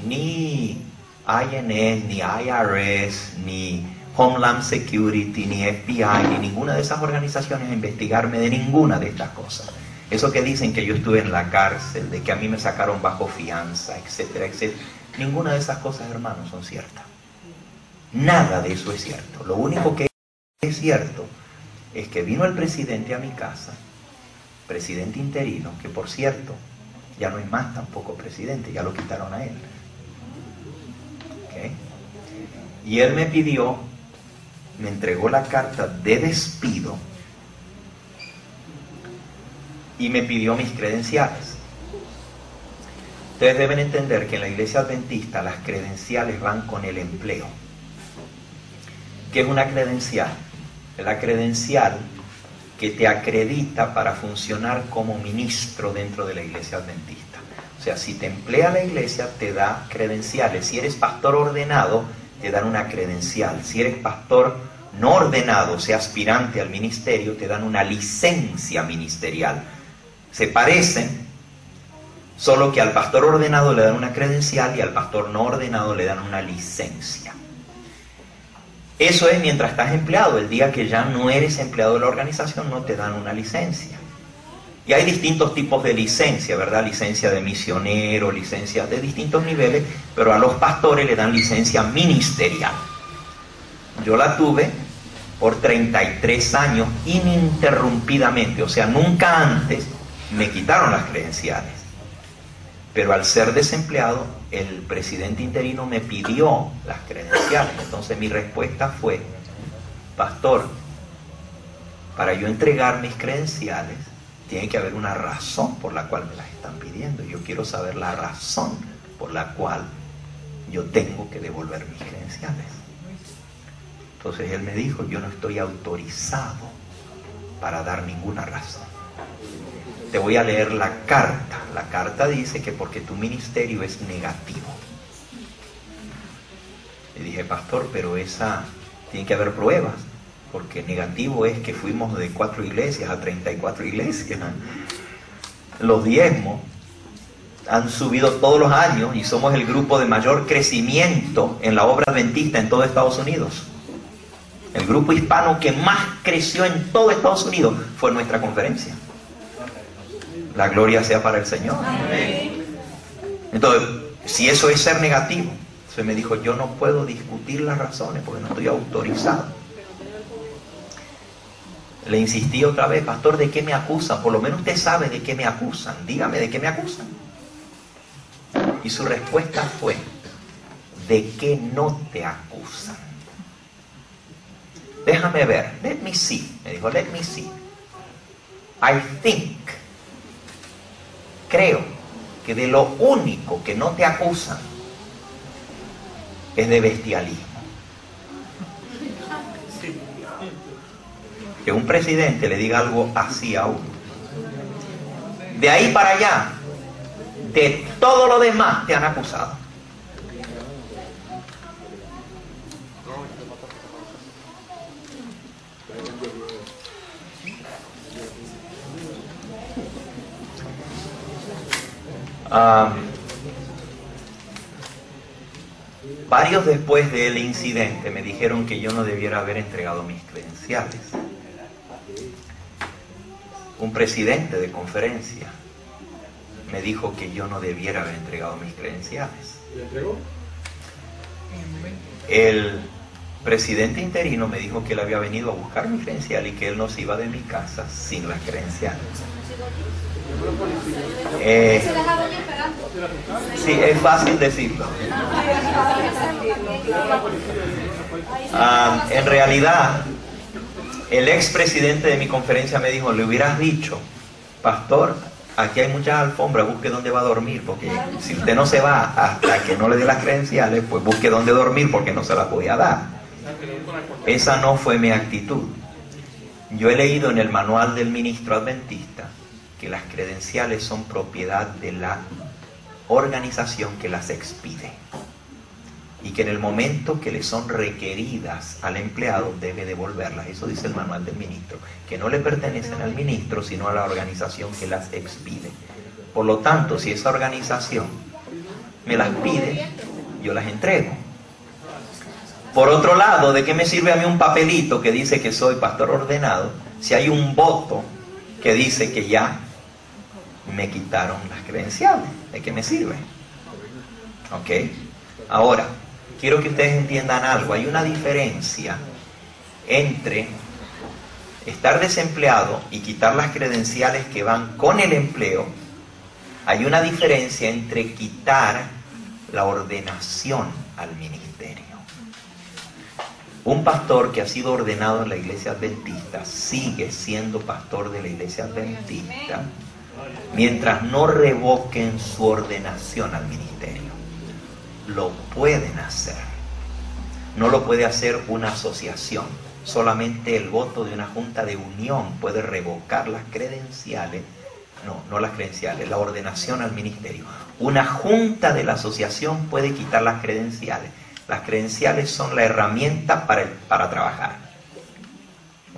ni INS, ni IRS, ni Homeland Security, ni FBI, ni ninguna de esas organizaciones a investigarme de ninguna de estas cosas. Eso que dicen que yo estuve en la cárcel, de que a mí me sacaron bajo fianza, etcétera, etcétera. Ninguna de esas cosas, hermanos, son ciertas. Nada de eso es cierto. Lo único que es cierto es que vino el presidente a mi casa, presidente interino, que por cierto, ya no es más tampoco presidente, ya lo quitaron a él. ¿Okay? Y él me pidió, me entregó la carta de despido y me pidió mis credenciales. Ustedes deben entender que en la Iglesia Adventista las credenciales van con el empleo. ¿Qué es una credencial? Es la credencial que te acredita para funcionar como ministro dentro de la Iglesia Adventista. O sea, si te emplea la Iglesia, te da credenciales. Si eres pastor ordenado, te dan una credencial. Si eres pastor no ordenado, o sea, aspirante al ministerio, te dan una licencia ministerial. Se parecen, solo que al pastor ordenado le dan una credencial y al pastor no ordenado le dan una licencia. Eso es mientras estás empleado. El día que ya no eres empleado de la organización no te dan una licencia. Y hay distintos tipos de licencia, ¿verdad? Licencia de misionero, licencia de distintos niveles, pero a los pastores le dan licencia ministerial. Yo la tuve por 33 años ininterrumpidamente, o sea, nunca antes me quitaron las credenciales. Pero al ser desempleado, el presidente interino me pidió las credenciales. Entonces mi respuesta fue: pastor, para yo entregar mis credenciales, tiene que haber una razón por la cual me las están pidiendo. Yo quiero saber la razón por la cual yo tengo que devolver mis credenciales. Entonces él me dijo: yo no estoy autorizado para dar ninguna razón. Te voy a leer la carta. La carta dice que porque tu ministerio es negativo. Le dije: pastor, pero esa tiene que haber pruebas, porque negativo es que fuimos de 4 iglesias a 34 iglesias. Los diezmos han subido todos los años y somos el grupo de mayor crecimiento en la obra adventista en todo Estados Unidos. El grupo hispano que más creció en todo Estados Unidos fue nuestra conferencia. La gloria sea para el Señor. Entonces, si eso es ser negativo, entonces me dijo: yo no puedo discutir las razones porque no estoy autorizado. Le insistí otra vez: pastor, ¿de qué me acusan? Por lo menos usted sabe de qué me acusan. Dígame de qué me acusan. Y su respuesta fue: ¿de qué no te acusan? Déjame ver. Let me see. Me dijo: let me see. I think. Creo que de lo único que no te acusan es de bestialismo. Que un presidente le diga algo así a uno. De ahí para allá, de todo lo demás te han acusado. Varios después del incidente me dijeron que yo no debiera haber entregado mis credenciales. Un presidente de conferencia me dijo que yo no debiera haber entregado mis credenciales. ¿Le entregó? El presidente interino me dijo que él había venido a buscar mi credencial y que él no se iba de mi casa sin las credenciales. Sí, es fácil decirlo. En realidad, el expresidente de mi conferencia me dijo: le hubieras dicho, pastor, aquí hay muchas alfombras, busque dónde va a dormir, porque si usted no se va hasta que no le dé las credenciales, pues busque dónde dormir, porque no se las voy a dar. Esa no fue mi actitud. Yo he leído en el manual del ministro adventista que las credenciales son propiedad de la organización que las expide, y que en el momento que le son requeridas al empleado debe devolverlas. Eso dice el manual del ministro, que no le pertenecen al ministro sino a la organización que las expide. Por lo tanto, si esa organización me las pide, yo las entrego. Por otro lado, ¿de qué me sirve a mí un papelito que dice que soy pastor ordenado si hay un voto que dice que ya me quitaron las credenciales? ¿De qué me sirve? ¿Ok? Ahora, quiero que ustedes entiendan algo. Hay una diferencia entre estar desempleado y quitar las credenciales que van con el empleo. Hay una diferencia entre quitar la ordenación al ministerio. Un pastor que ha sido ordenado en la iglesia adventista sigue siendo pastor de la iglesia adventista mientras no revoquen su ordenación al ministerio. Lo pueden hacer. No lo puede hacer una asociación. Solamente el voto de una junta de unión puede revocar las credenciales. No las credenciales, la ordenación al ministerio. Una junta de la asociación puede quitar las credenciales. Las credenciales son la herramienta para trabajar.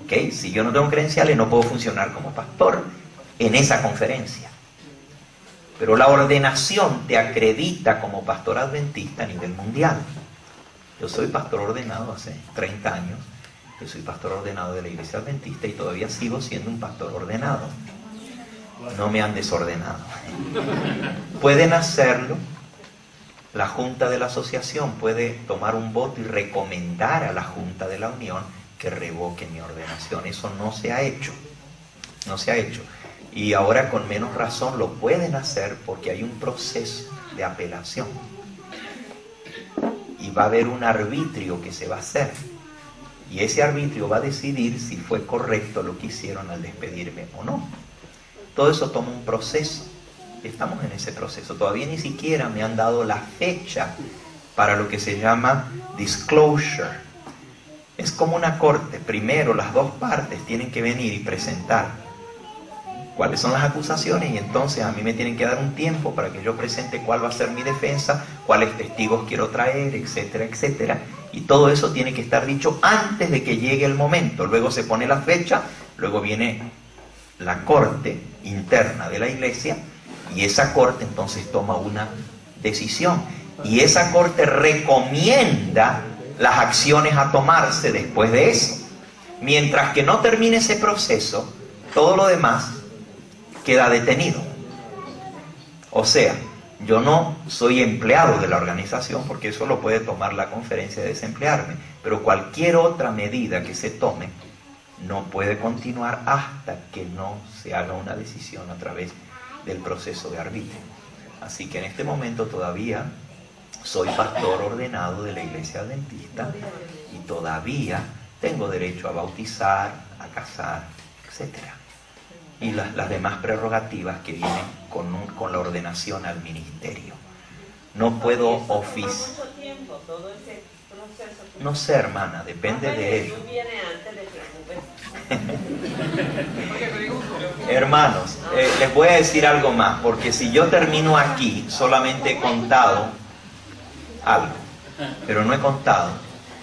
¿Ok? Si yo no tengo credenciales, no puedo funcionar como pastor en esa conferencia. Pero la ordenación te acredita como pastor adventista a nivel mundial. Yo soy pastor ordenado hace 30 años, yo soy pastor ordenado de la Iglesia Adventista y todavía sigo siendo un pastor ordenado. No me han desordenado. Pueden hacerlo. La Junta de la Asociación puede tomar un voto y recomendar a la Junta de la Unión que revoque mi ordenación. Eso no se ha hecho. No se ha hecho. Y ahora con menos razón lo pueden hacer porque hay un proceso de apelación. Y va a haber un arbitrio que se va a hacer. Y ese arbitrio va a decidir si fue correcto lo que hicieron al despedirme o no. Todo eso toma un proceso. Estamos en ese proceso. Todavía ni siquiera me han dado la fecha para lo que se llama disclosure. Es como una corte. Primero las dos partes tienen que venir y presentar cuáles son las acusaciones y entonces a mí me tienen que dar un tiempo para que yo presente cuál va a ser mi defensa, cuáles testigos quiero traer, etcétera, etcétera. Y todo eso tiene que estar dicho antes de que llegue el momento. Luego se pone la fecha, luego viene la corte interna de la iglesia y esa corte entonces toma una decisión. Y esa corte recomienda las acciones a tomarse después de eso. Mientras que no termine ese proceso, todo lo demás queda detenido. O sea, yo no soy empleado de la organización porque eso lo puede tomar la conferencia de desemplearme, pero cualquier otra medida que se tome no puede continuar hasta que no se haga una decisión a través del proceso de arbitrio. Así que en este momento todavía soy pastor ordenado de la Iglesia Adventista y todavía tengo derecho a bautizar, a casar, etcétera. Y las demás prerrogativas que vienen con la ordenación al ministerio. No puedo oficiar. ¿Cuánto tiempo todo ese proceso? No sé, hermana, depende de él. Viene antes de que Hermanos, les voy a decir algo más, porque si yo termino aquí, solamente he contado algo, pero no he contado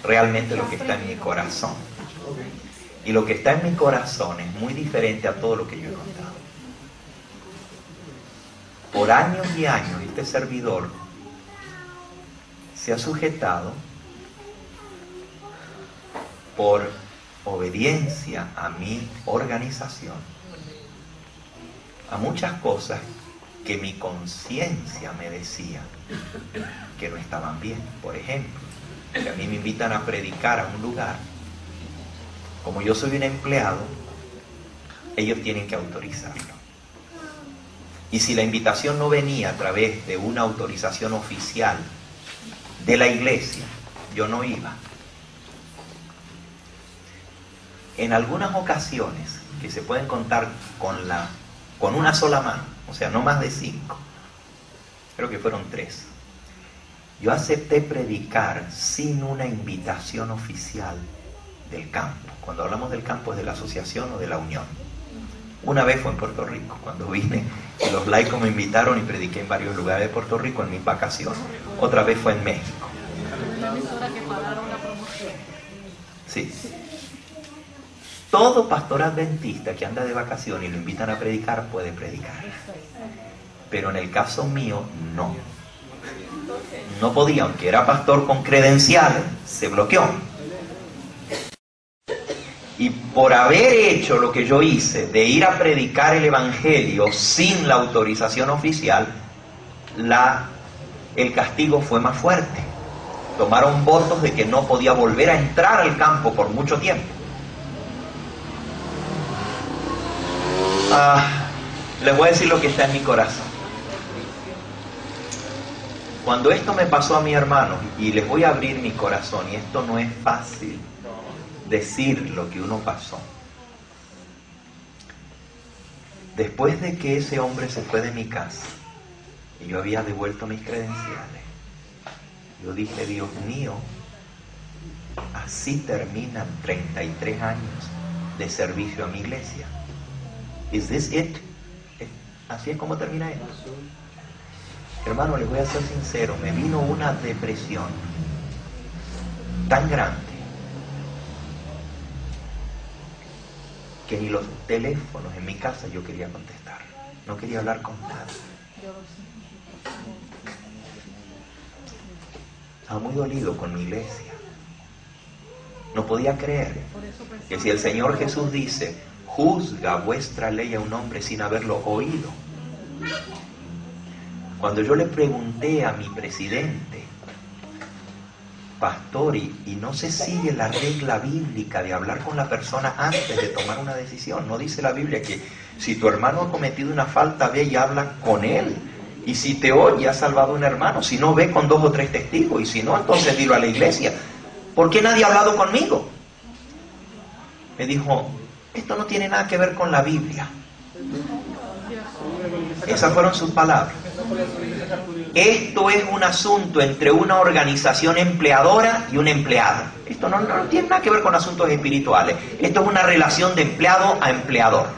realmente lo que está en mi corazón. Y lo que está en mi corazón es muy diferente a todo lo que yo he contado. Por años y años, este servidor se ha sujetado por obediencia a mi organización a muchas cosas que mi conciencia me decía que no estaban bien. Por ejemplo, si a mí me invitan a predicar a un lugar, como yo soy un empleado, ellos tienen que autorizarlo. Y si la invitación no venía a través de una autorización oficial de la iglesia, yo no iba. En algunas ocasiones, que se pueden contar con una sola mano, o sea, no más de 5, creo que fueron 3, yo acepté predicar sin una invitación oficial del campo. Cuando hablamos del campo es de la asociación o de la unión. Una vez fue en Puerto Rico, cuando vine y los laicos me invitaron y prediqué en varios lugares de Puerto Rico en mis vacaciones. Otra vez fue en México. Sí. Todo pastor adventista que anda de vacaciones y lo invitan a predicar puede predicar. Pero en el caso mío, no. No podía, aunque era pastor con credenciales, se bloqueó. Y por haber hecho lo que yo hice, de ir a predicar el evangelio sin la autorización oficial, el castigo fue más fuerte. Tomaron votos de que no podía volver a entrar al campo por mucho tiempo. Les voy a decir lo que está en mi corazón. Cuando esto me pasó a mi hermano, y les voy a abrir mi corazón, y esto no es fácil decir lo que uno pasó. Después de que ese hombre se fue de mi casa y yo había devuelto mis credenciales, yo dije, Dios mío, así terminan 33 años de servicio a mi iglesia. ¿Is this it? ¿Así es como termina esto? Hermano, les voy a ser sincero, me vino una depresión tan grande que ni los teléfonos en mi casa yo quería contestar. No quería hablar con nadie. Estaba muy dolido con mi iglesia. No podía creer que si el Señor Jesús dice, juzga vuestra ley a un hombre sin haberlo oído. Cuando yo le pregunté a mi presidente, pastor, y no se sigue la regla bíblica de hablar con la persona antes de tomar una decisión. No dice la Biblia que si tu hermano ha cometido una falta, ve y habla con él. Y si te oye, has salvado a un hermano. Si no, ve con 2 o 3 testigos. Y si no, entonces dilo a la iglesia. ¿Por qué nadie ha hablado conmigo? Me dijo, esto no tiene nada que ver con la Biblia. Esas fueron sus palabras. Esto es un asunto entre una organización empleadora y un empleado. Esto no tiene nada que ver con asuntos espirituales. Esto es una relación de empleado a empleador.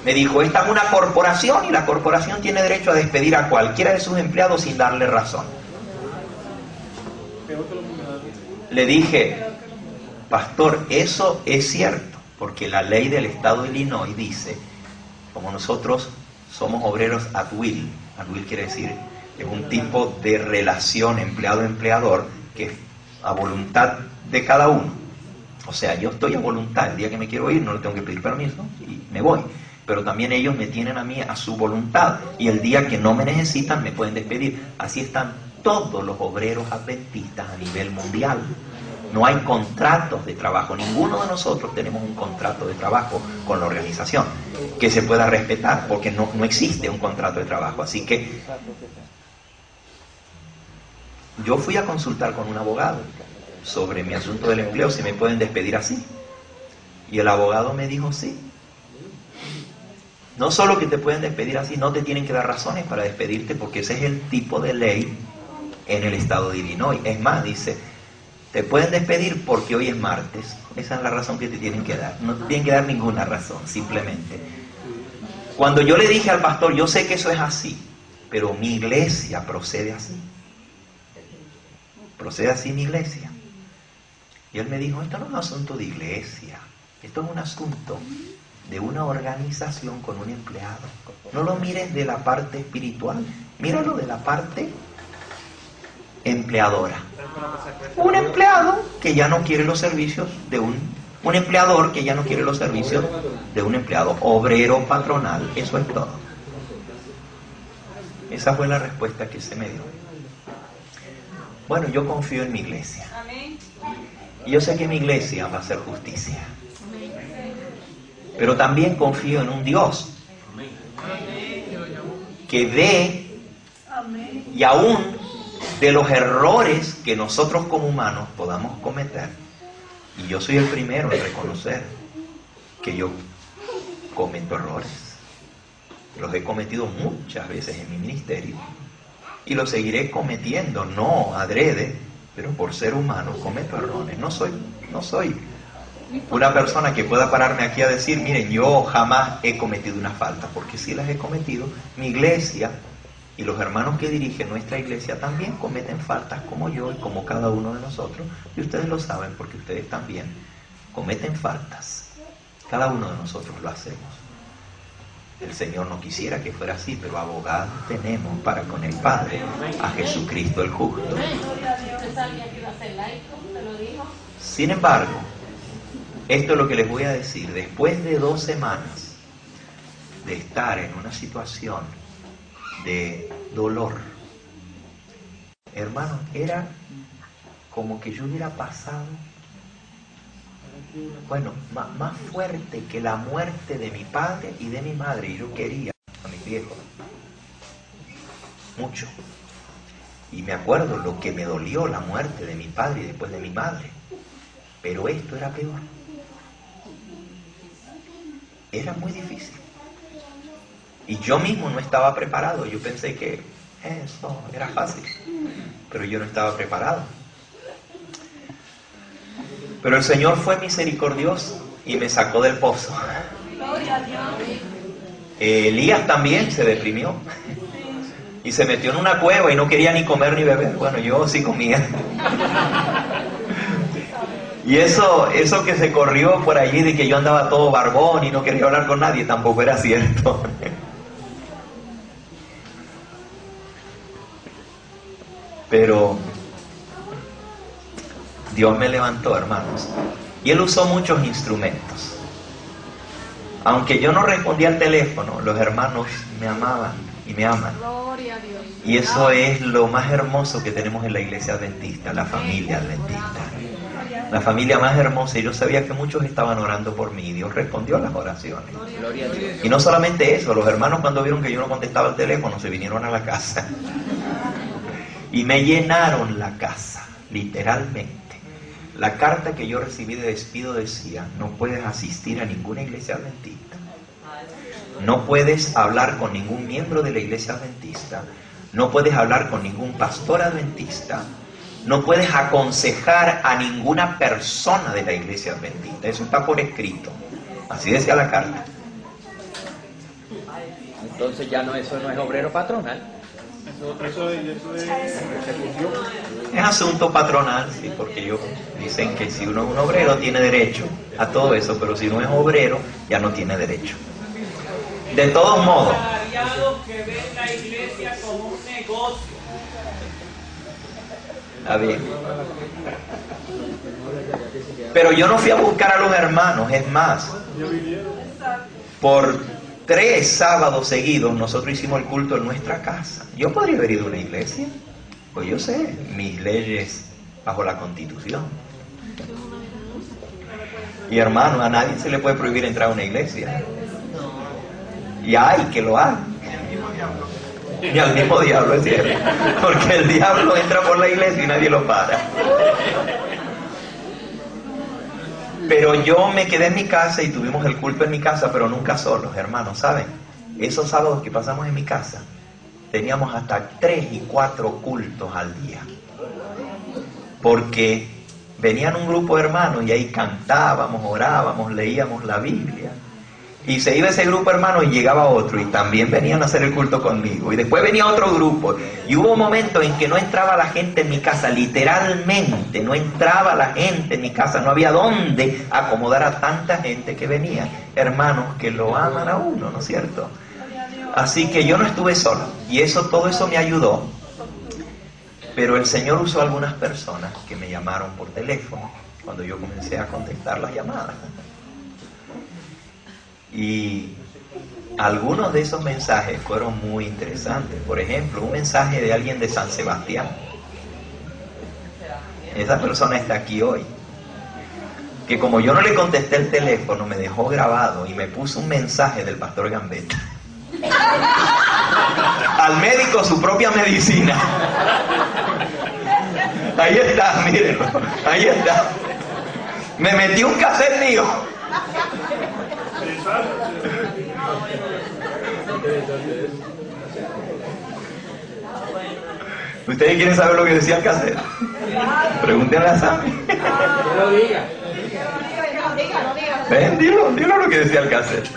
Me dijo, esta es una corporación y la corporación tiene derecho a despedir a cualquiera de sus empleados sin darle razón. Le dije, pastor, eso es cierto, porque la ley del estado de Illinois dice, como nosotros somos obreros at will quiere decir, es un tipo de relación empleado-empleador que es a voluntad de cada uno. O sea, yo estoy a voluntad, el día que me quiero ir no le tengo que pedir permiso y me voy. Pero también ellos me tienen a mí a su voluntad y el día que no me necesitan me pueden despedir. Así están todos los obreros adventistas a nivel mundial. No hay contratos de trabajo, ninguno de nosotros tenemos un contrato de trabajo con la organización que se pueda respetar, porque no existe un contrato de trabajo. Así que yo fui a consultar con un abogado sobre mi asunto del empleo, si me pueden despedir así. Y el abogado me dijo sí. No solo que te pueden despedir así, no te tienen que dar razones para despedirte, porque ese es el tipo de ley en el estado de Illinois. Es más, dice, te pueden despedir porque hoy es martes. Esa es la razón que te tienen que dar. No te tienen que dar ninguna razón, simplemente. Cuando yo le dije al pastor, yo sé que eso es así, pero mi iglesia procede así. Procede así mi iglesia. Y él me dijo, esto no es un asunto de iglesia, esto es un asunto de una organización con un empleado. No lo mires de la parte espiritual, míralo de la parte empleadora. Un empleado que ya no quiere los servicios de un empleador que ya no quiere los servicios de un empleado, obrero patronal, eso es todo. Esa fue la respuesta que se me dio. Bueno, yo confío en mi iglesia. Y yo sé que mi iglesia va a hacer justicia. Pero también confío en un Dios que ve y aún de los errores que nosotros como humanos podamos cometer. Y yo soy el primero en reconocer que yo cometo errores. Los he cometido muchas veces en mi ministerio y los seguiré cometiendo, no adrede, pero por ser humano cometo errores. No soy una persona que pueda pararme aquí a decir, miren, yo jamás he cometido una falta, porque sí las he cometido. Mi iglesia y los hermanos que dirigen nuestra iglesia también cometen faltas como yo y como cada uno de nosotros, y ustedes lo saben porque ustedes también cometen faltas. Cada uno de nosotros lo hacemos. El Señor no quisiera que fuera así, pero abogado tenemos para con el Padre, a Jesucristo el justo. Sin embargo, esto es lo que les voy a decir. Después de 2 semanas de estar en una situación de dolor, hermanos, era como que yo hubiera pasado, bueno, más fuerte que la muerte de mi padre y de mi madre. Y yo quería a mis viejos mucho, y me acuerdo lo que me dolió la muerte de mi padre y después de mi madre, pero esto era peor. Era muy difícil y yo mismo no estaba preparado. Yo pensé que eso era fácil, pero yo no estaba preparado. Pero el Señor fue misericordioso y me sacó del pozo. Elías también se deprimió y se metió en una cueva y no quería ni comer ni beber. Bueno, yo sí comía. Y eso que se corrió por allí de que yo andaba todo barbón y no quería hablar con nadie, tampoco era cierto. Pero Dios me levantó, hermanos, y Él usó muchos instrumentos. Aunque yo no respondía al teléfono, los hermanos me amaban y me aman. Gloria a Dios. Y eso es lo más hermoso que tenemos en la iglesia adventista, la familia adventista. La familia más hermosa, y yo sabía que muchos estaban orando por mí, y Dios respondió a las oraciones. Gloria a Dios. Y no solamente eso, los hermanos cuando vieron que yo no contestaba el teléfono, se vinieron a la casa. Y me llenaron la casa, literalmente. La carta que yo recibí de despido decía: no puedes asistir a ninguna iglesia adventista. No puedes hablar con ningún miembro de la iglesia adventista. No puedes hablar con ningún pastor adventista. No puedes aconsejar a ninguna persona de la iglesia adventista. Eso está por escrito. Así decía la carta. Entonces ya no, eso no es obrero patronal. Es asunto patronal, sí, porque ellos dicen que si uno es un obrero tiene derecho a todo eso, pero si no es obrero ya no tiene derecho. De todos modos, que ven la iglesia como un negocio. está bien. Pero yo no fui a buscar a los hermanos, es más, por 3 sábados seguidos nosotros hicimos el culto en nuestra casa. Yo podría haber ido a una iglesia, pues yo sé mis leyes bajo la Constitución. Y hermano, a nadie se le puede prohibir entrar a una iglesia. Y hay que lo haga. Y al mismo diablo, es cierto. Porque el diablo entra por la iglesia y nadie lo para. Pero yo me quedé en mi casa y tuvimos el culto en mi casa, pero nunca solos, hermanos, ¿saben? Esos sábados que pasamos en mi casa, teníamos hasta 3 y 4 cultos al día. Porque venían un grupo de hermanos y ahí cantábamos, orábamos, leíamos la Biblia. Y se iba ese grupo hermano y llegaba otro y también venían a hacer el culto conmigo. Y después venía otro grupo. Y hubo momentos en que no entraba la gente en mi casa, literalmente no entraba la gente en mi casa. No había dónde acomodar a tanta gente que venía. Hermanos que lo aman a uno, ¿no es cierto? Así que yo no estuve solo. Y todo eso me ayudó. Pero el Señor usó algunas personas que me llamaron por teléfono cuando yo comencé a contestar las llamadas. Y algunos de esos mensajes fueron muy interesantes. Por ejemplo, un mensaje de alguien de San Sebastián. Esa persona está aquí hoy. Que como yo no le contesté el teléfono, me dejó grabado y me puso un mensaje del pastor Gambetta. Al médico su propia medicina. Ahí está, mírenlo. Ahí está. Me metí un cassette mío. ¿Ustedes quieren saber lo que decía el cassette? Pregúntenle a Sammy. No lo diga. Ven, dilo lo que decía el cassette.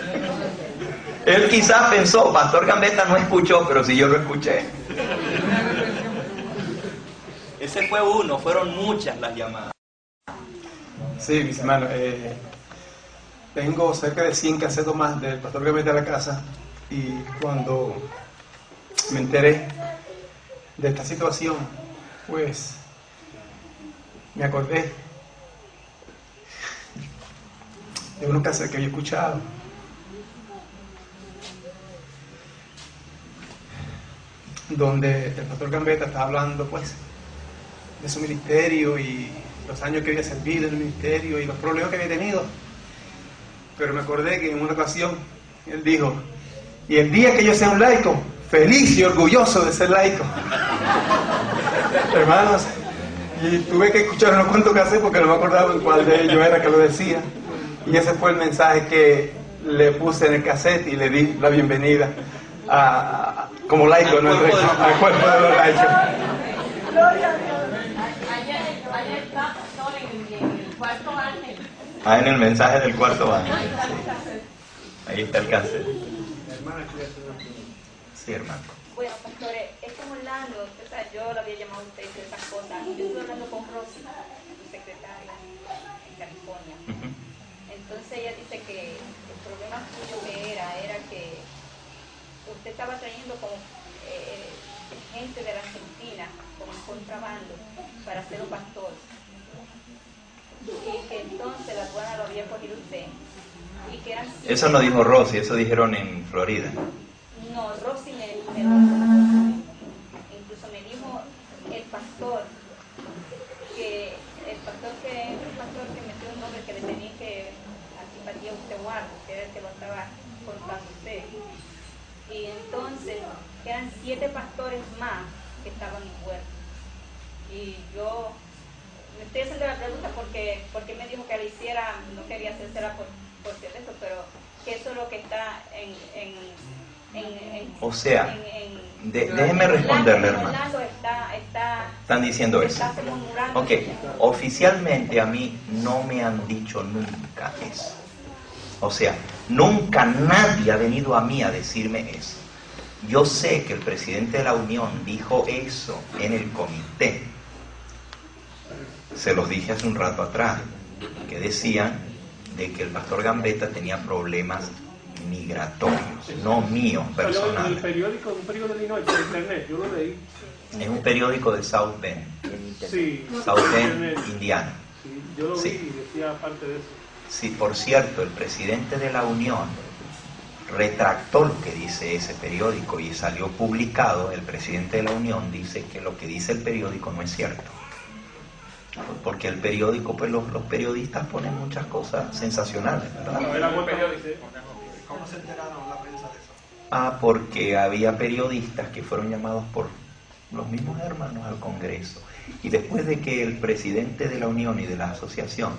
Él quizás pensó, pastor Gambetta no escuchó, pero sí yo lo escuché. Ese fue uno, fueron muchas las llamadas. Sí, mis hermanos, tengo cerca de 100 casetos más del pastor Gambetta a la casa, y cuando me enteré de esta situación, pues me acordé de unos casetos que había escuchado, donde el pastor Gambetta estaba hablando pues de su ministerio y los años que había servido en el ministerio y los problemas que había tenido. Pero me acordé que en una ocasión él dijo: y el día que yo sea un laico, feliz y orgulloso de ser laico. Hermanos, y tuve que escuchar unos cuantos casetes porque no me acordaba en cuál de ellos era que lo decía. Y ese fue el mensaje que le puse en el cassette y le di la bienvenida como laico, no al cuerpo de los laicos. Gloria a Dios. Allá está, pastor, en el cuarto ángel. En el mensaje del cuarto ángel. Sí. Ahí está el cassette. Sí, hermano. Bueno, pastores, es como Orlando, o sea, yo lo había llamado a usted y esas cosas. Yo estuve hablando con Rosy, su secretaria en California. Entonces ella dice que el problema suyo que era que usted estaba trayendo como gente de la Argentina como contrabando para ser un pastor. Y que entonces la aduana lo había cogido usted. Y que eran Eso no dijo Rosy, eso dijeron en Florida. No, Rosy me dijo una cosa. Incluso me dijo el pastor que metió un nombre que le tenía que antipatía a usted o algo, que era el que lo estaba contando usted. Y entonces eran 7 pastores más que estaban envueltos. Y yo me estoy haciendo la pregunta porque me dijo que la hiciera, no quería hacérsela por cierto, pero que eso es lo que está O sea, déjeme responderle, hermano. Están diciendo eso. Ok, oficialmente a mí no me han dicho nunca eso. O sea, nunca nadie ha venido a mí a decirme eso. Yo sé que el presidente de la Unión dijo eso en el comité. Se los dije hace un rato atrás, que decían de que el pastor Gambetta tenía problemas migratorios, no míos personales. El periódico, un periódico de Illinois, por internet, yo lo leí. Es un periódico de South Bend, Sí, South Bend, Indiana. sí, yo lo vi Sí. y decía parte de eso. Sí, por cierto, el presidente de la Unión retractó lo que dice ese periódico y salió publicado. El presidente de la Unión dice que lo que dice el periódico no es cierto. Porque el periódico, pues los periodistas ponen muchas cosas sensacionales, ¿verdad? No, era buen periódico. ¿Cómo se enteraron la prensa de eso? Ah, porque había periodistas que fueron llamados por los mismos hermanos al Congreso. Y después de que el presidente de la Unión y de la asociación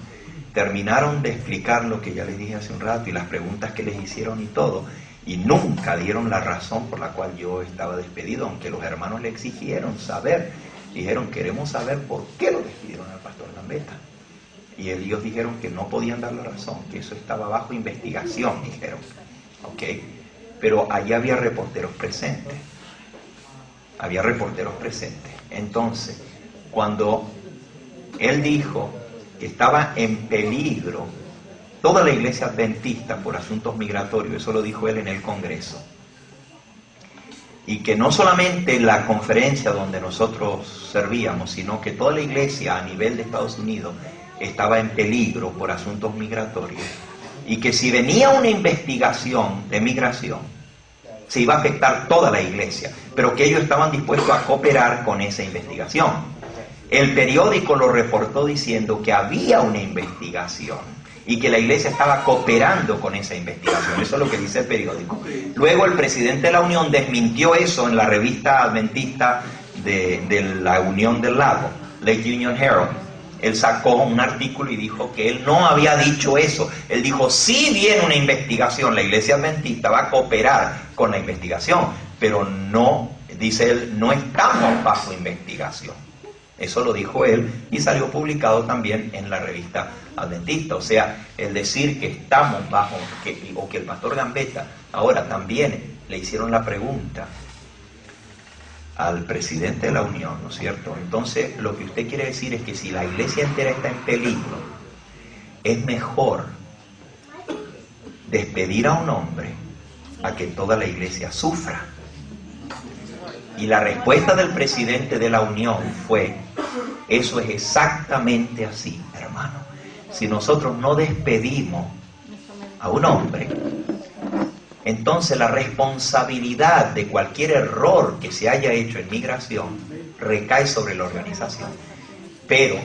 terminaron de explicar lo que ya les dije hace un rato y las preguntas que les hicieron y todo, y nunca dieron la razón por la cual yo estaba despedido, aunque los hermanos le exigieron saber. Dijeron, queremos saber por qué lo despidieron al pastor Gambetta. Y ellos dijeron que no podían dar la razón, que eso estaba bajo investigación, dijeron. ¿Ok? Pero allí había reporteros presentes. Había reporteros presentes. Entonces, cuando él dijo que estaba en peligro toda la iglesia adventista por asuntos migratorios, eso lo dijo él en el Congreso. Y que no solamente la conferencia donde nosotros servíamos, sino que toda la iglesia a nivel de Estados Unidos estaba en peligro por asuntos migratorios. Y que si venía una investigación de migración, se iba a afectar toda la iglesia, pero que ellos estaban dispuestos a cooperar con esa investigación. El periódico lo reportó diciendo que había una investigación y que la iglesia estaba cooperando con esa investigación. Eso es lo que dice el periódico. Luego el presidente de la Unión desmintió eso en la revista adventista de la Unión del Lago, Lake Union Herald. Él sacó un artículo y dijo que él no había dicho eso. Él dijo, si viene una investigación, la iglesia adventista va a cooperar con la investigación, pero no, dice él, no estamos bajo investigación. Eso lo dijo él y salió publicado también en la revista adventista. O sea, el decir que estamos bajo, o que el pastor Gambetta, ahora también le hicieron la pregunta al presidente de la Unión, ¿no es cierto? Entonces, lo que usted quiere decir es que si la iglesia entera está en peligro, es mejor despedir a un hombre a que toda la iglesia sufra. Y la respuesta del presidente de la Unión fue, eso es exactamente así, hermano. Si nosotros no despedimos a un hombre, entonces la responsabilidad de cualquier error que se haya hecho en migración recae sobre la organización. Pero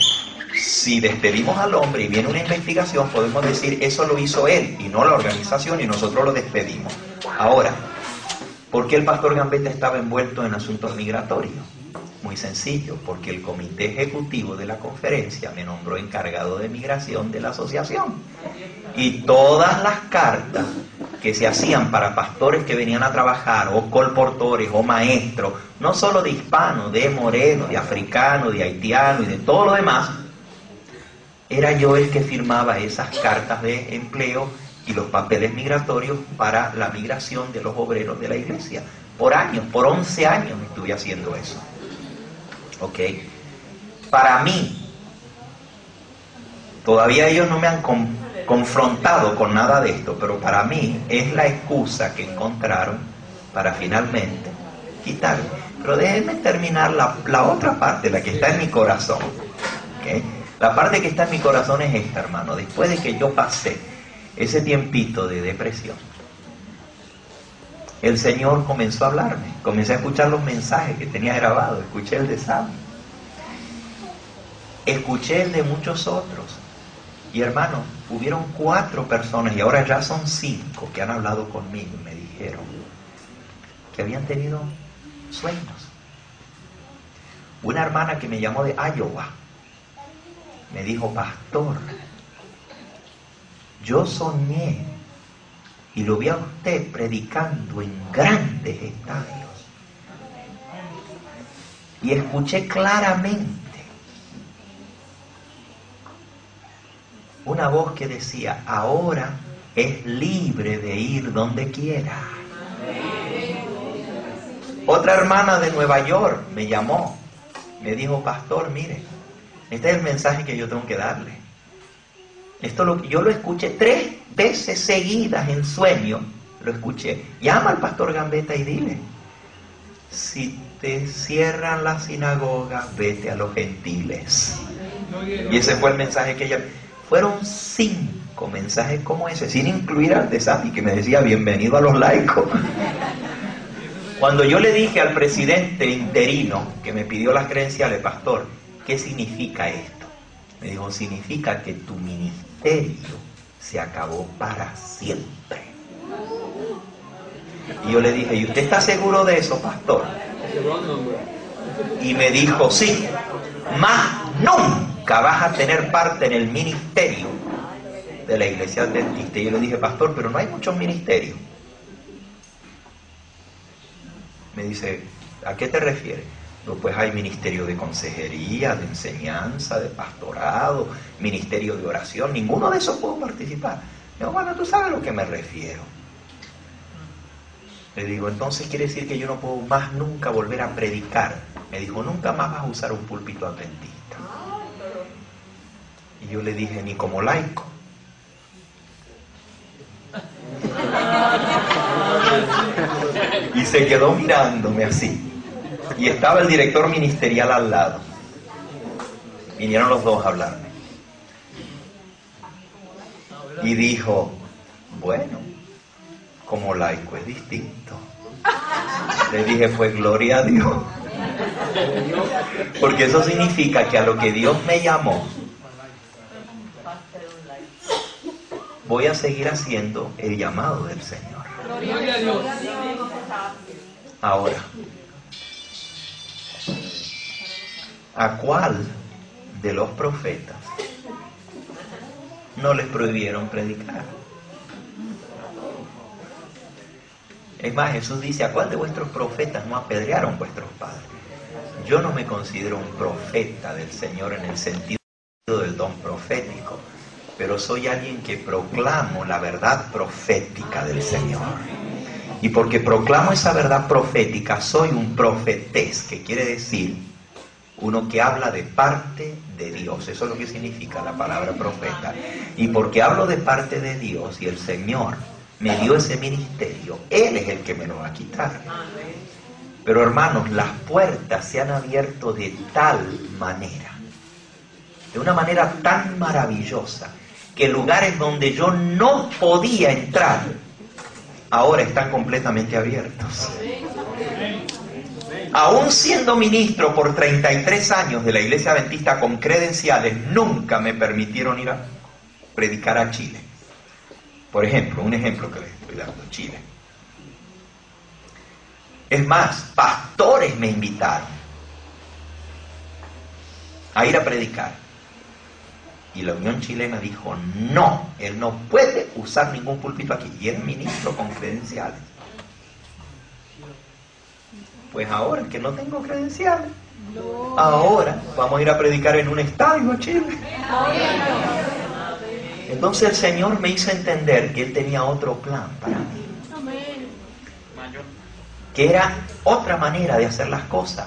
si despedimos al hombre y viene una investigación, podemos decir, eso lo hizo él y no la organización y nosotros lo despedimos. Ahora, ¿por qué el pastor Gambetta estaba envuelto en asuntos migratorios? Muy sencillo, porque el comité ejecutivo de la conferencia me nombró encargado de migración de la asociación. Y todas las cartas que se hacían para pastores que venían a trabajar, o colportores, o maestros, no solo de hispanos, de morenos, de africanos, de haitianos y de todo lo demás, era yo el que firmaba esas cartas de empleo y los papeles migratorios para la migración de los obreros de la iglesia. Por años, por 11 años estuve haciendo eso. ¿Ok? Para mí, todavía ellos no me han confrontado con nada de esto, pero para mí es la excusa que encontraron para finalmente quitarme. Pero déjenme terminar la otra parte, la que está en mi corazón. ¿Okay? La parte que está en mi corazón es esta, hermano. Después de que yo pasé ese tiempito de depresión, el Señor comenzó a hablarme. Comencé a escuchar los mensajes que tenía grabados. Escuché el de Sam. Escuché el de muchos otros. Y hermano, hubieron 4 personas, y ahora ya son 5, que han hablado conmigo y me dijeron que habían tenido sueños. Una hermana que me llamó de Iowa me dijo: pastor, yo soñé y lo vi a usted predicando en grandes estadios y escuché claramente una voz que decía: ahora es libre de ir donde quiera. Otra hermana de Nueva York me llamó, me dijo: pastor, mire, este es el mensaje que yo tengo que darle. Yo lo escuché 3 veces seguidas en sueño, lo escuché. Llama al pastor Gambetta y dile: si te cierran la sinagoga, vete a los gentiles. Y ese fue el mensaje que ella... Fueron 5 mensajes como ese, sin incluir al de Sapi, que me decía: bienvenido a los laicos. Cuando yo le dije al presidente interino que me pidió las credenciales: pastor, ¿qué significa esto? Me dijo: significa que tu ministerio se acabó para siempre. Y yo le dije: ¿y usted está seguro de eso, pastor? Y me dijo: sí, más nunca vas a tener parte en el ministerio de la iglesia adventista. Y yo le dije: pastor, pero no hay muchos ministerios. Me dice: ¿a qué te refieres? No, pues hay ministerio de consejería, de enseñanza, de pastorado, ministerio de oración. Ninguno de esos puedo participar. Digo: bueno, tú sabes a lo que me refiero. Le digo: entonces quiere decir que yo no puedo más nunca volver a predicar. Me dijo: nunca más vas a usar un púlpito adventista. Y yo le dije: ni como laico. Y se quedó mirándome así. Y estaba el director ministerial al lado. Vinieron los dos a hablarme. Y dijo: bueno, como laico es distinto. Le dije: pues gloria a Dios. Porque eso significa que a lo que Dios me llamó, voy a seguir haciendo el llamado del Señor. Ahora, ¿a cuál de los profetas no les prohibieron predicar? Es más, Jesús dice: ¿a cuál de vuestros profetas no apedrearon vuestros padres? Yo no me considero un profeta del Señor en el sentido del don profético, pero soy alguien que proclamo la verdad profética del Señor. Y porque proclamo esa verdad profética, soy un profetés, que quiere decir uno que habla de parte de Dios. Eso es lo que significa la palabra profeta. Y porque hablo de parte de Dios y el Señor me dio ese ministerio, Él es el que me lo va a quitar. Pero hermanos, las puertas se han abierto de tal manera, de una manera tan maravillosa, que lugares donde yo no podía entrar, ahora están completamente abiertos. Aún siendo ministro por 33 años de la Iglesia Adventista con credenciales, nunca me permitieron ir a predicar a Chile. Por ejemplo, un ejemplo que les estoy dando: Chile. Es más, pastores me invitaron a ir a predicar. Y la Unión Chilena dijo: no, él no puede usar ningún púlpito aquí. Y es ministro con credenciales. Pues ahora que no tengo credenciales, ahora vamos a ir a predicar en un estadio a Chile. Entonces el Señor me hizo entender que Él tenía otro plan para mí, que era otra manera de hacer las cosas,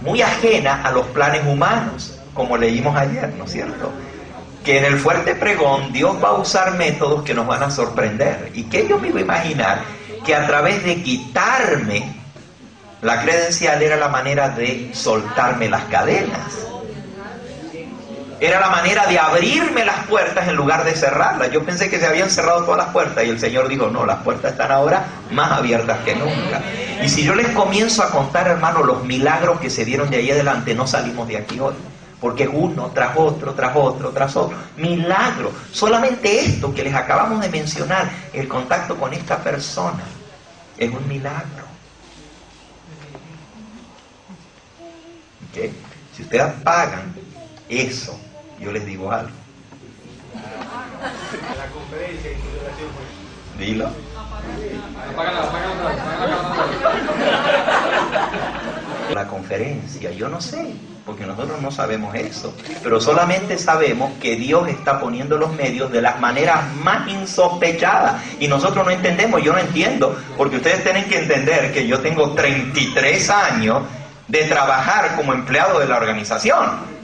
muy ajena a los planes humanos, como leímos ayer, ¿no es cierto? Que en el fuerte pregón Dios va a usar métodos que nos van a sorprender. Y que yo me iba a imaginar que a través de quitarme La credencial era la manera de soltarme las cadenas. Era la manera de abrirme las puertas en lugar de cerrarlas. Yo pensé que se habían cerrado todas las puertas y el Señor dijo, no, las puertas están ahora más abiertas que nunca. Y si yo les comienzo a contar, hermano, los milagros que se dieron de ahí adelante, no salimos de aquí hoy. Porque es uno tras otro, tras otro, tras otro. Milagro. Solamente esto que les acabamos de mencionar, el contacto con esta persona, es un milagro. ¿Okay? Si ustedes pagan eso, yo les digo algo. La conferencia y celebración. Dilo. La conferencia, yo no sé, porque nosotros no sabemos eso, pero solamente sabemos que Dios está poniendo los medios de las maneras más insospechadas y nosotros no entendemos. Yo no entiendo, porque ustedes tienen que entender que yo tengo 33 años de trabajar como empleado de la organización.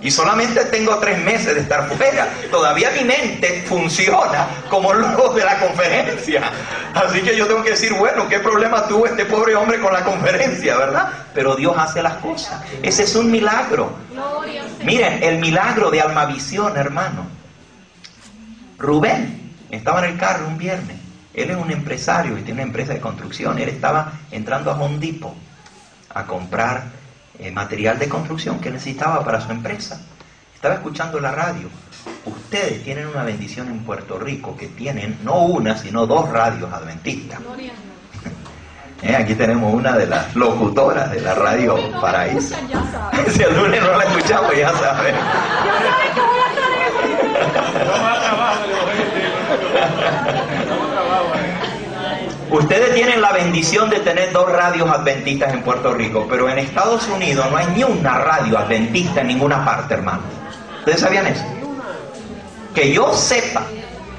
Y solamente tengo 3 meses de estar fuera. Todavía mi mente funciona como los de la conferencia. Así que yo tengo que decir, bueno, ¿qué problema tuvo este pobre hombre con la conferencia, verdad? Pero Dios hace las cosas. Ese es un milagro. Miren, el milagro de Almavisión, hermano. Rubén estaba en el carro un viernes. Él es un empresario y tiene una empresa de construcción. Él estaba entrando a Home Depot a comprar material de construcción que necesitaba para su empresa. Estaba escuchando la radio. Ustedes tienen una bendición en Puerto Rico, que tienen no una, sino 2 radios adventistas. Aquí tenemos una de las locutoras de la radio Paraíso. Si el lunes no la escuchamos, ya saben. Ustedes tienen la bendición de tener 2 radios adventistas en Puerto Rico, pero en Estados Unidos no hay ni una radio adventista en ninguna parte, hermano. ¿Ustedes sabían eso? Que yo sepa,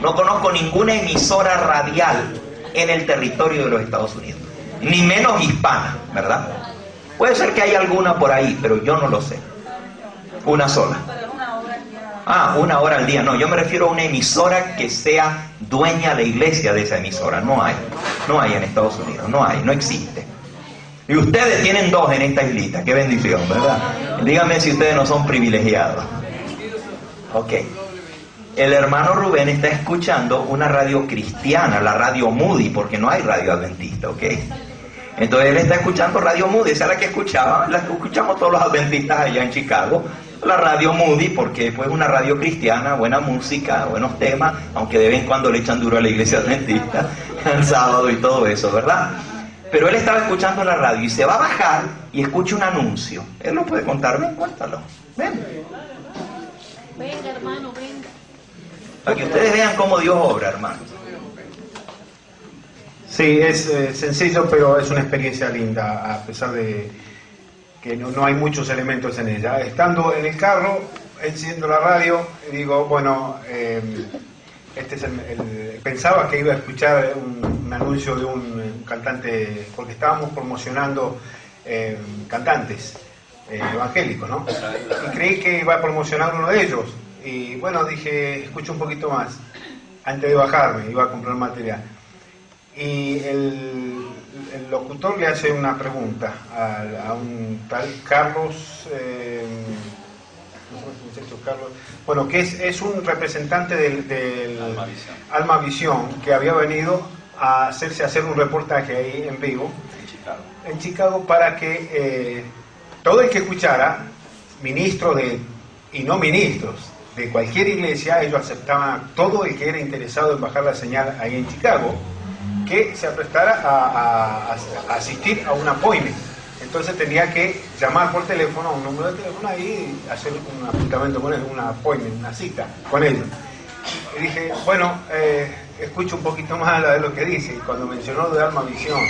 no conozco ninguna emisora radial en el territorio de los Estados Unidos, ni menos hispana, ¿verdad? Puede ser que haya alguna por ahí, pero yo no lo sé. Una sola. Ah, 1 hora al día. No, yo me refiero a una emisora que sea dueña de la iglesia de esa emisora. No hay en Estados Unidos, no existe. Y ustedes tienen 2 en esta islita. Qué bendición, ¿verdad? Díganme si ustedes no son privilegiados. Ok. El hermano Rubén está escuchando una radio cristiana, la radio Moody, porque no hay radio adventista, ¿ok? Entonces él está escuchando radio Moody, esa es la que escuchamos todos los adventistas allá en Chicago. La radio Moody, porque fue una radio cristiana, buena música, buenos temas, aunque de vez en cuando le echan duro a la iglesia adventista, el sábado y todo eso, ¿verdad? Pero él estaba escuchando la radio y se va a bajar y escucha un anuncio. Él lo puede contar, ven, cuéntalo. Ven. Venga, hermano, venga. Para que ustedes vean cómo Dios obra, hermano. Sí, es sencillo, pero es una experiencia linda, a pesar de que no hay muchos elementos en ella. Estando en el carro, enciendo la radio, y digo, bueno, este es pensaba que iba a escuchar un anuncio de un cantante, porque estábamos promocionando cantantes evangélicos, ¿no? Y creí que iba a promocionar uno de ellos. Y bueno, dije, escucho un poquito más, antes de bajarme, iba a comprar material. Y el locutor le hace una pregunta a un tal Carlos, bueno, que es un representante del Almavisión, que había venido a hacer un reportaje ahí en vivo, en Chicago, para que todo el que escuchara, ministros y no ministros, de cualquier iglesia, ellos aceptaban todo el que era interesado en bajar la señal ahí en Chicago, que se aprestara a asistir a un appointment. Entonces tenía que llamar por teléfono a un número de teléfono ahí y hacer un apuntamiento con él, un appointment, una cita con ellos. Y dije, bueno, escucho un poquito más a ver lo que dice. Y cuando mencionó de Almavisión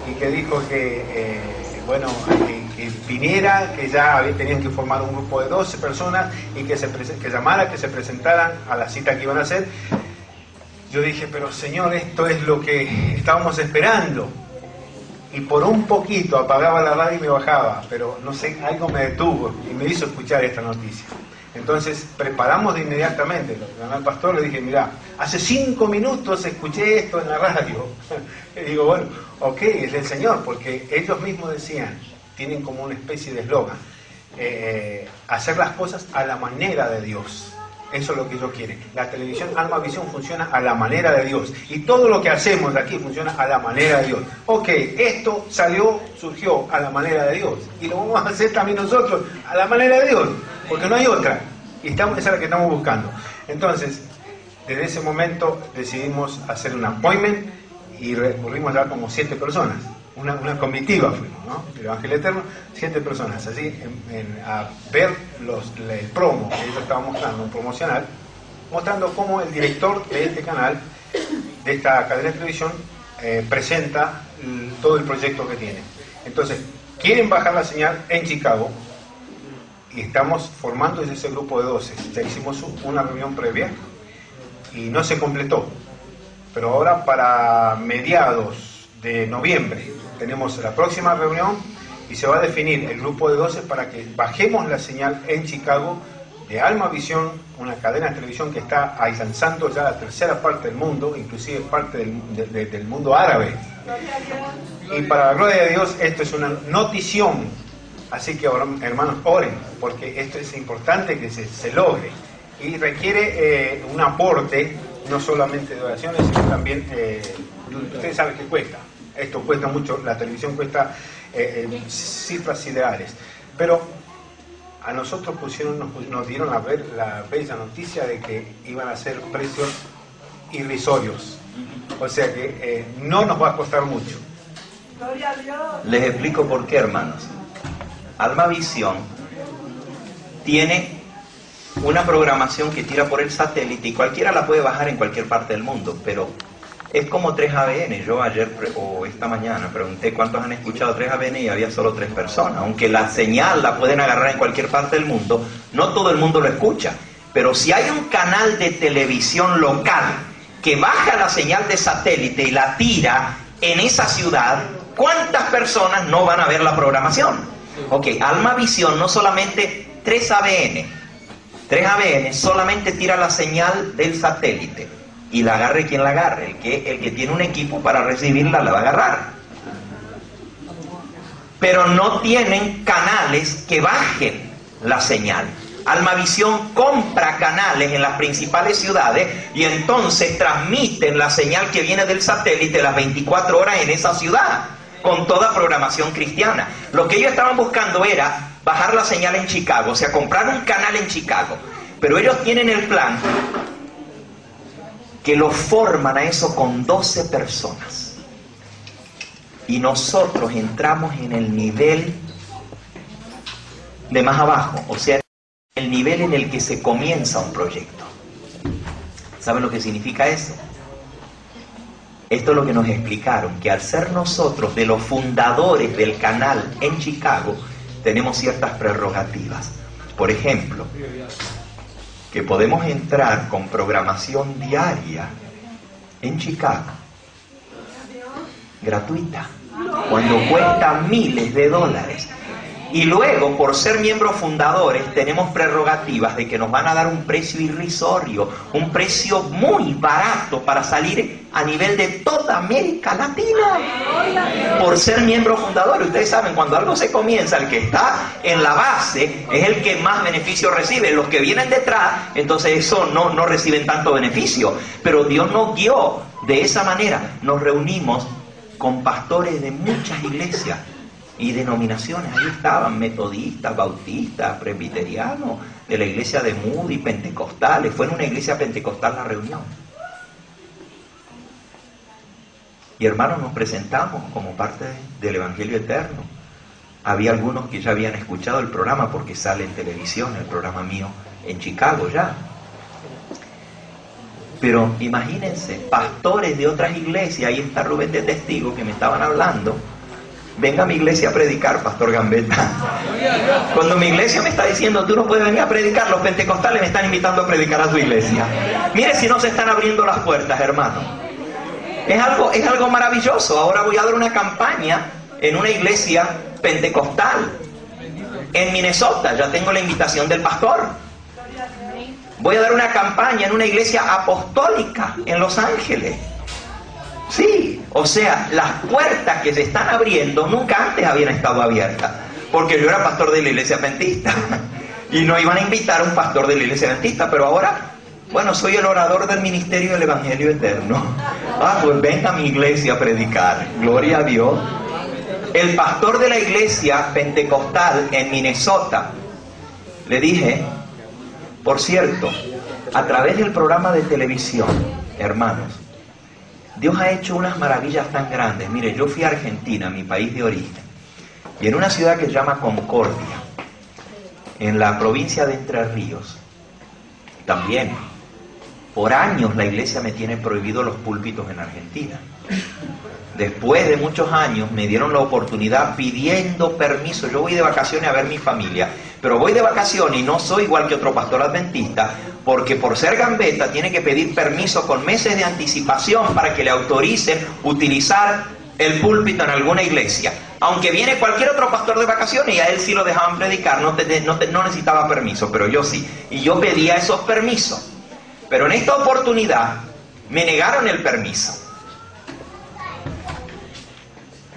y que dijo que, bueno, que viniera, que ya tenían que formar un grupo de 12 personas y que llamara, que se presentaran a la cita que iban a hacer, yo dije, pero Señor, esto es lo que estábamos esperando. Y por un poquito apagaba la radio y me bajaba, pero no sé, algo me detuvo y me hizo escuchar esta noticia. Entonces preparamos de inmediatamente. Al pastor le dije, mira, hace 5 minutos escuché esto en la radio. Y digo, bueno, ok, es del Señor, porque ellos mismos decían, tienen como una especie de eslogan, hacer las cosas a la manera de Dios. Eso es lo que ellos quieren. La televisión Alma Visión funciona a la manera de Dios. Y todo lo que hacemos aquí funciona a la manera de Dios. Ok, esto surgió a la manera de Dios. Y lo vamos a hacer también nosotros a la manera de Dios. Porque no hay otra. Y esa es la que estamos buscando. Entonces, desde ese momento decidimos hacer un appointment y recurrimos ya como 7 personas. Una comitiva fuimos, ¿no? El Evangelio Eterno, 7 personas, así, a ver el promo que ellos estaban mostrando, un promocional, mostrando cómo el director de este canal, de esta cadena de televisión, presenta todo el proyecto que tiene. Entonces, quieren bajar la señal en Chicago y estamos formando ese grupo de 12. Ya hicimos una reunión previa y no se completó, pero ahora para mediados de noviembre tenemos la próxima reunión y se va a definir el grupo de 12 para que bajemos la señal en Chicago de Alma Visión, una cadena de televisión que está alcanzando ya la tercera parte del mundo, inclusive parte del mundo árabe. Y para la gloria de Dios, esto es una notición. Así que, hermanos, oren, porque esto es importante que se logre. Y requiere un aporte, no solamente de oraciones, sino también, ustedes saben que cuesta. Esto cuesta mucho, la televisión cuesta cifras siderales. Pero a nosotros nos dieron la bella noticia de que iban a ser precios irrisorios. O sea que no nos va a costar mucho. Les explico por qué, hermanos. Alma Visión tiene una programación que tira por el satélite y cualquiera la puede bajar en cualquier parte del mundo, pero es como 3 ABN. Yo ayer o esta mañana pregunté cuántos han escuchado 3 ABN y había solo 3 personas. Aunque la señal la pueden agarrar en cualquier parte del mundo, no todo el mundo lo escucha. Pero si hay un canal de televisión local que baja la señal de satélite y la tira en esa ciudad, ¿cuántas personas no van a ver la programación? Ok, Alma Visión no solamente 3 ABN solamente tira la señal del satélite y la agarre quien la agarre. El que tiene un equipo para recibirla la va a agarrar. Pero no tienen canales que bajen la señal. Alma Visión compra canales en las principales ciudades y entonces transmiten la señal que viene del satélite las 24 horas en esa ciudad, con toda programación cristiana. Lo que ellos estaban buscando era bajar la señal en Chicago, o sea, comprar un canal en Chicago. Pero ellos tienen el plan que lo forman a eso con 12 personas. Y nosotros entramos en el nivel de más abajo, o sea, el nivel en el que se comienza un proyecto. ¿Saben lo que significa eso? Esto es lo que nos explicaron, que al ser nosotros de los fundadores del canal en Chicago, tenemos ciertas prerrogativas. Por ejemplo, que podemos entrar con programación diaria en Chicago, gratuita, cuando cuesta miles de dólares. Y luego, por ser miembros fundadores, tenemos prerrogativas de que nos van a dar un precio irrisorio, un precio muy barato para salir a nivel de toda América Latina. Por ser miembros fundadores, ustedes saben, cuando algo se comienza, el que está en la base es el que más beneficio recibe. Los que vienen detrás, entonces eso no reciben tanto beneficio. Pero Dios nos guió de esa manera. Nos reunimos con pastores de muchas iglesias y denominaciones. Ahí estaban metodistas, bautistas, presbiterianos, de la iglesia de Moody, pentecostales. Fue en una iglesia pentecostal la reunión. Y hermanos, nos presentamos como parte del Evangelio Eterno. Había algunos que ya habían escuchado el programa porque sale en televisión, el programa mío en Chicago ya. Pero imagínense, pastores de otras iglesias, ahí está Rubén de testigo que me estaban hablando. Venga a mi iglesia a predicar, Pastor Gambetta. Cuando mi iglesia me está diciendo, tú no puedes venir a predicar, los pentecostales me están invitando a predicar a su iglesia. Mire si no se están abriendo las puertas, hermano. Es algo maravilloso. Ahora voy a dar una campaña en una iglesia pentecostal en Minnesota. Ya tengo la invitación del pastor. Voy a dar una campaña en una iglesia apostólica en Los Ángeles. Sí, o sea, las puertas que se están abriendo nunca antes habían estado abiertas, porque yo era pastor de la iglesia adventista y no iban a invitar a un pastor de la iglesia adventista, pero ahora, bueno, soy el orador del ministerio del Evangelio Eterno. Pues ven a mi iglesia a predicar, gloria a Dios. El pastor de la iglesia pentecostal en Minnesota, le dije, por cierto, a través del programa de televisión, hermanos, Dios ha hecho unas maravillas tan grandes. Mire, yo fui a Argentina, mi país de origen, y en una ciudad que se llama Concordia, en la provincia de Entre Ríos, también, por años la iglesia me tiene prohibido los púlpitos en Argentina. Después de muchos años me dieron la oportunidad pidiendo permiso. Yo voy de vacaciones a ver mi familia, pero voy de vacaciones y no soy igual que otro pastor adventista, porque por ser gambeta tiene que pedir permiso con meses de anticipación para que le autoricen utilizar el púlpito en alguna iglesia. Aunque viene cualquier otro pastor de vacaciones y a él sí lo dejaban predicar, no necesitaba permiso, pero yo sí. Y yo pedía esos permisos. Pero en esta oportunidad me negaron el permiso.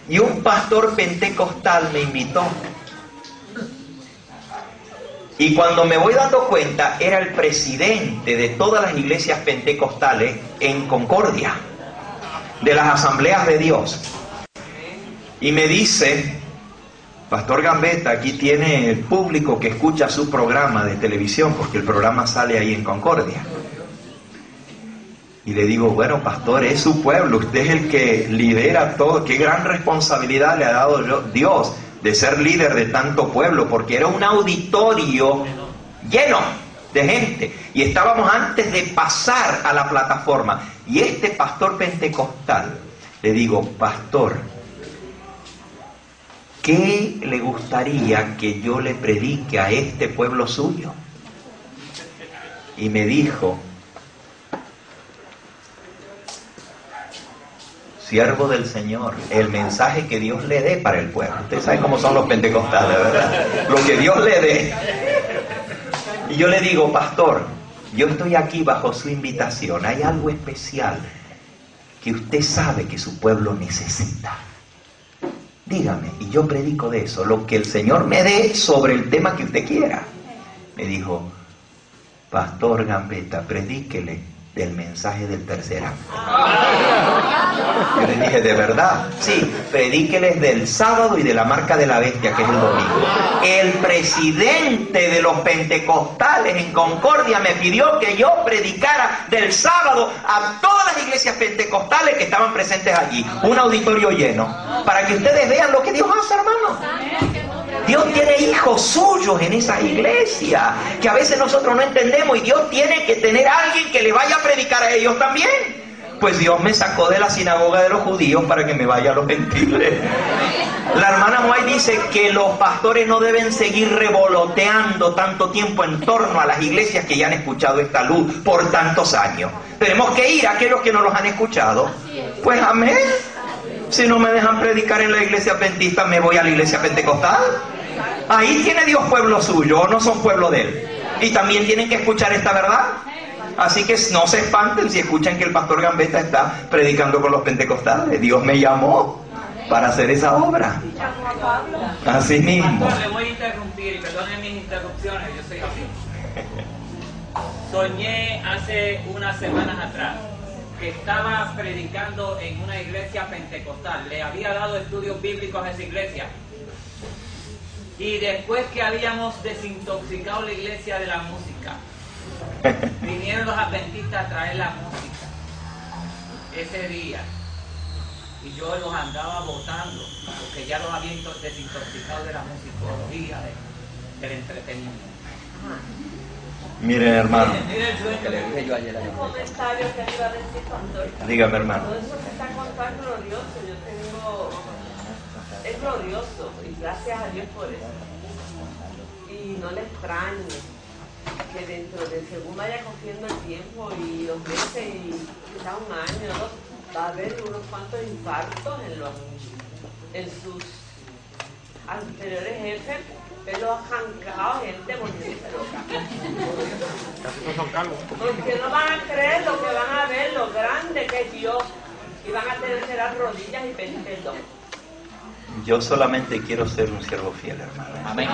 Y un pastor pentecostal me invitó. Y cuando me voy dando cuenta, era el presidente de todas las iglesias pentecostales en Concordia, de las asambleas de Dios. Y me dice, Pastor Gambetta, aquí tiene el público que escucha su programa de televisión, porque el programa sale ahí en Concordia. Y le digo, bueno, pastor, es su pueblo, usted es el que lidera todo. Qué gran responsabilidad le ha dado Dios de ser líder de tanto pueblo, porque era un auditorio lleno de gente. Y estábamos antes de pasar a la plataforma. Y este pastor pentecostal, le digo, pastor, ¿qué le gustaría que yo le predique a este pueblo suyo? Y me dijo, siervo del Señor, el mensaje que Dios le dé para el pueblo. Ustedes saben cómo son los pentecostales, ¿verdad? Lo que Dios le dé. Y yo le digo, pastor, yo estoy aquí bajo su invitación. Hay algo especial que usted sabe que su pueblo necesita. Dígame, y yo predico de eso, lo que el Señor me dé sobre el tema que usted quiera. Me dijo, Pastor Gambetta, predíquele del mensaje del tercer ángel. Yo le dije, ¿de verdad? Sí, predíqueles del sábado y de la marca de la bestia, que es el domingo. El presidente de los pentecostales en Concordia me pidió que yo predicara del sábado a todas las iglesias pentecostales que estaban presentes allí. Un auditorio lleno. Para que ustedes vean lo que Dios hace, hermano. Dios tiene hijos suyos en esas iglesias, que a veces nosotros no entendemos, y Dios tiene que tener a alguien que le vaya a predicar a ellos también. Pues Dios me sacó de la sinagoga de los judíos para que me vaya a los gentiles. La hermana White dice que los pastores no deben seguir revoloteando tanto tiempo en torno a las iglesias que ya han escuchado esta luz por tantos años. Tenemos que ir a aquellos que no los han escuchado. Pues amén. Si no me dejan predicar en la iglesia adventista, me voy a la iglesia pentecostal. Ahí tiene Dios pueblo suyo, o no son pueblo de Él. Y también tienen que escuchar esta verdad. Así que no se espanten si escuchan que el pastor Gambetta está predicando con los pentecostales. Dios me llamó para hacer esa obra. Así mismo. Le voy a interrumpir, perdonen mis interrupciones, yo soy así. Soñé hace unas semanas atrás que estaba predicando en una iglesia pentecostal. Le había dado estudios bíblicos a esa iglesia. Y después que habíamos desintoxicado la iglesia de la música, vinieron los adventistas a traer la música ese día. Y yo los andaba botando, porque ya los había desintoxicado de la musicología, del entretenimiento. Miren, hermano. Miren el sueño que le dije yo ayer. Un comentario que le iba a decir, pastor. Dígame, hermano. Todo eso que está contando es glorioso. Yo tengo... Es glorioso y gracias a Dios por eso. Y no le extrañe que dentro de según vaya cogiendo el tiempo y los meses y quizá un año, va a haber unos cuantos infartos en sus anteriores jefes pelos arrancados, gente volviéndose loca. Casi no son calvos. Porque no van a creer lo que van a ver, lo grande que es Dios. Y van a tener que dar rodillas y pedir perdón. Yo solamente quiero ser un siervo fiel, hermano. Amén.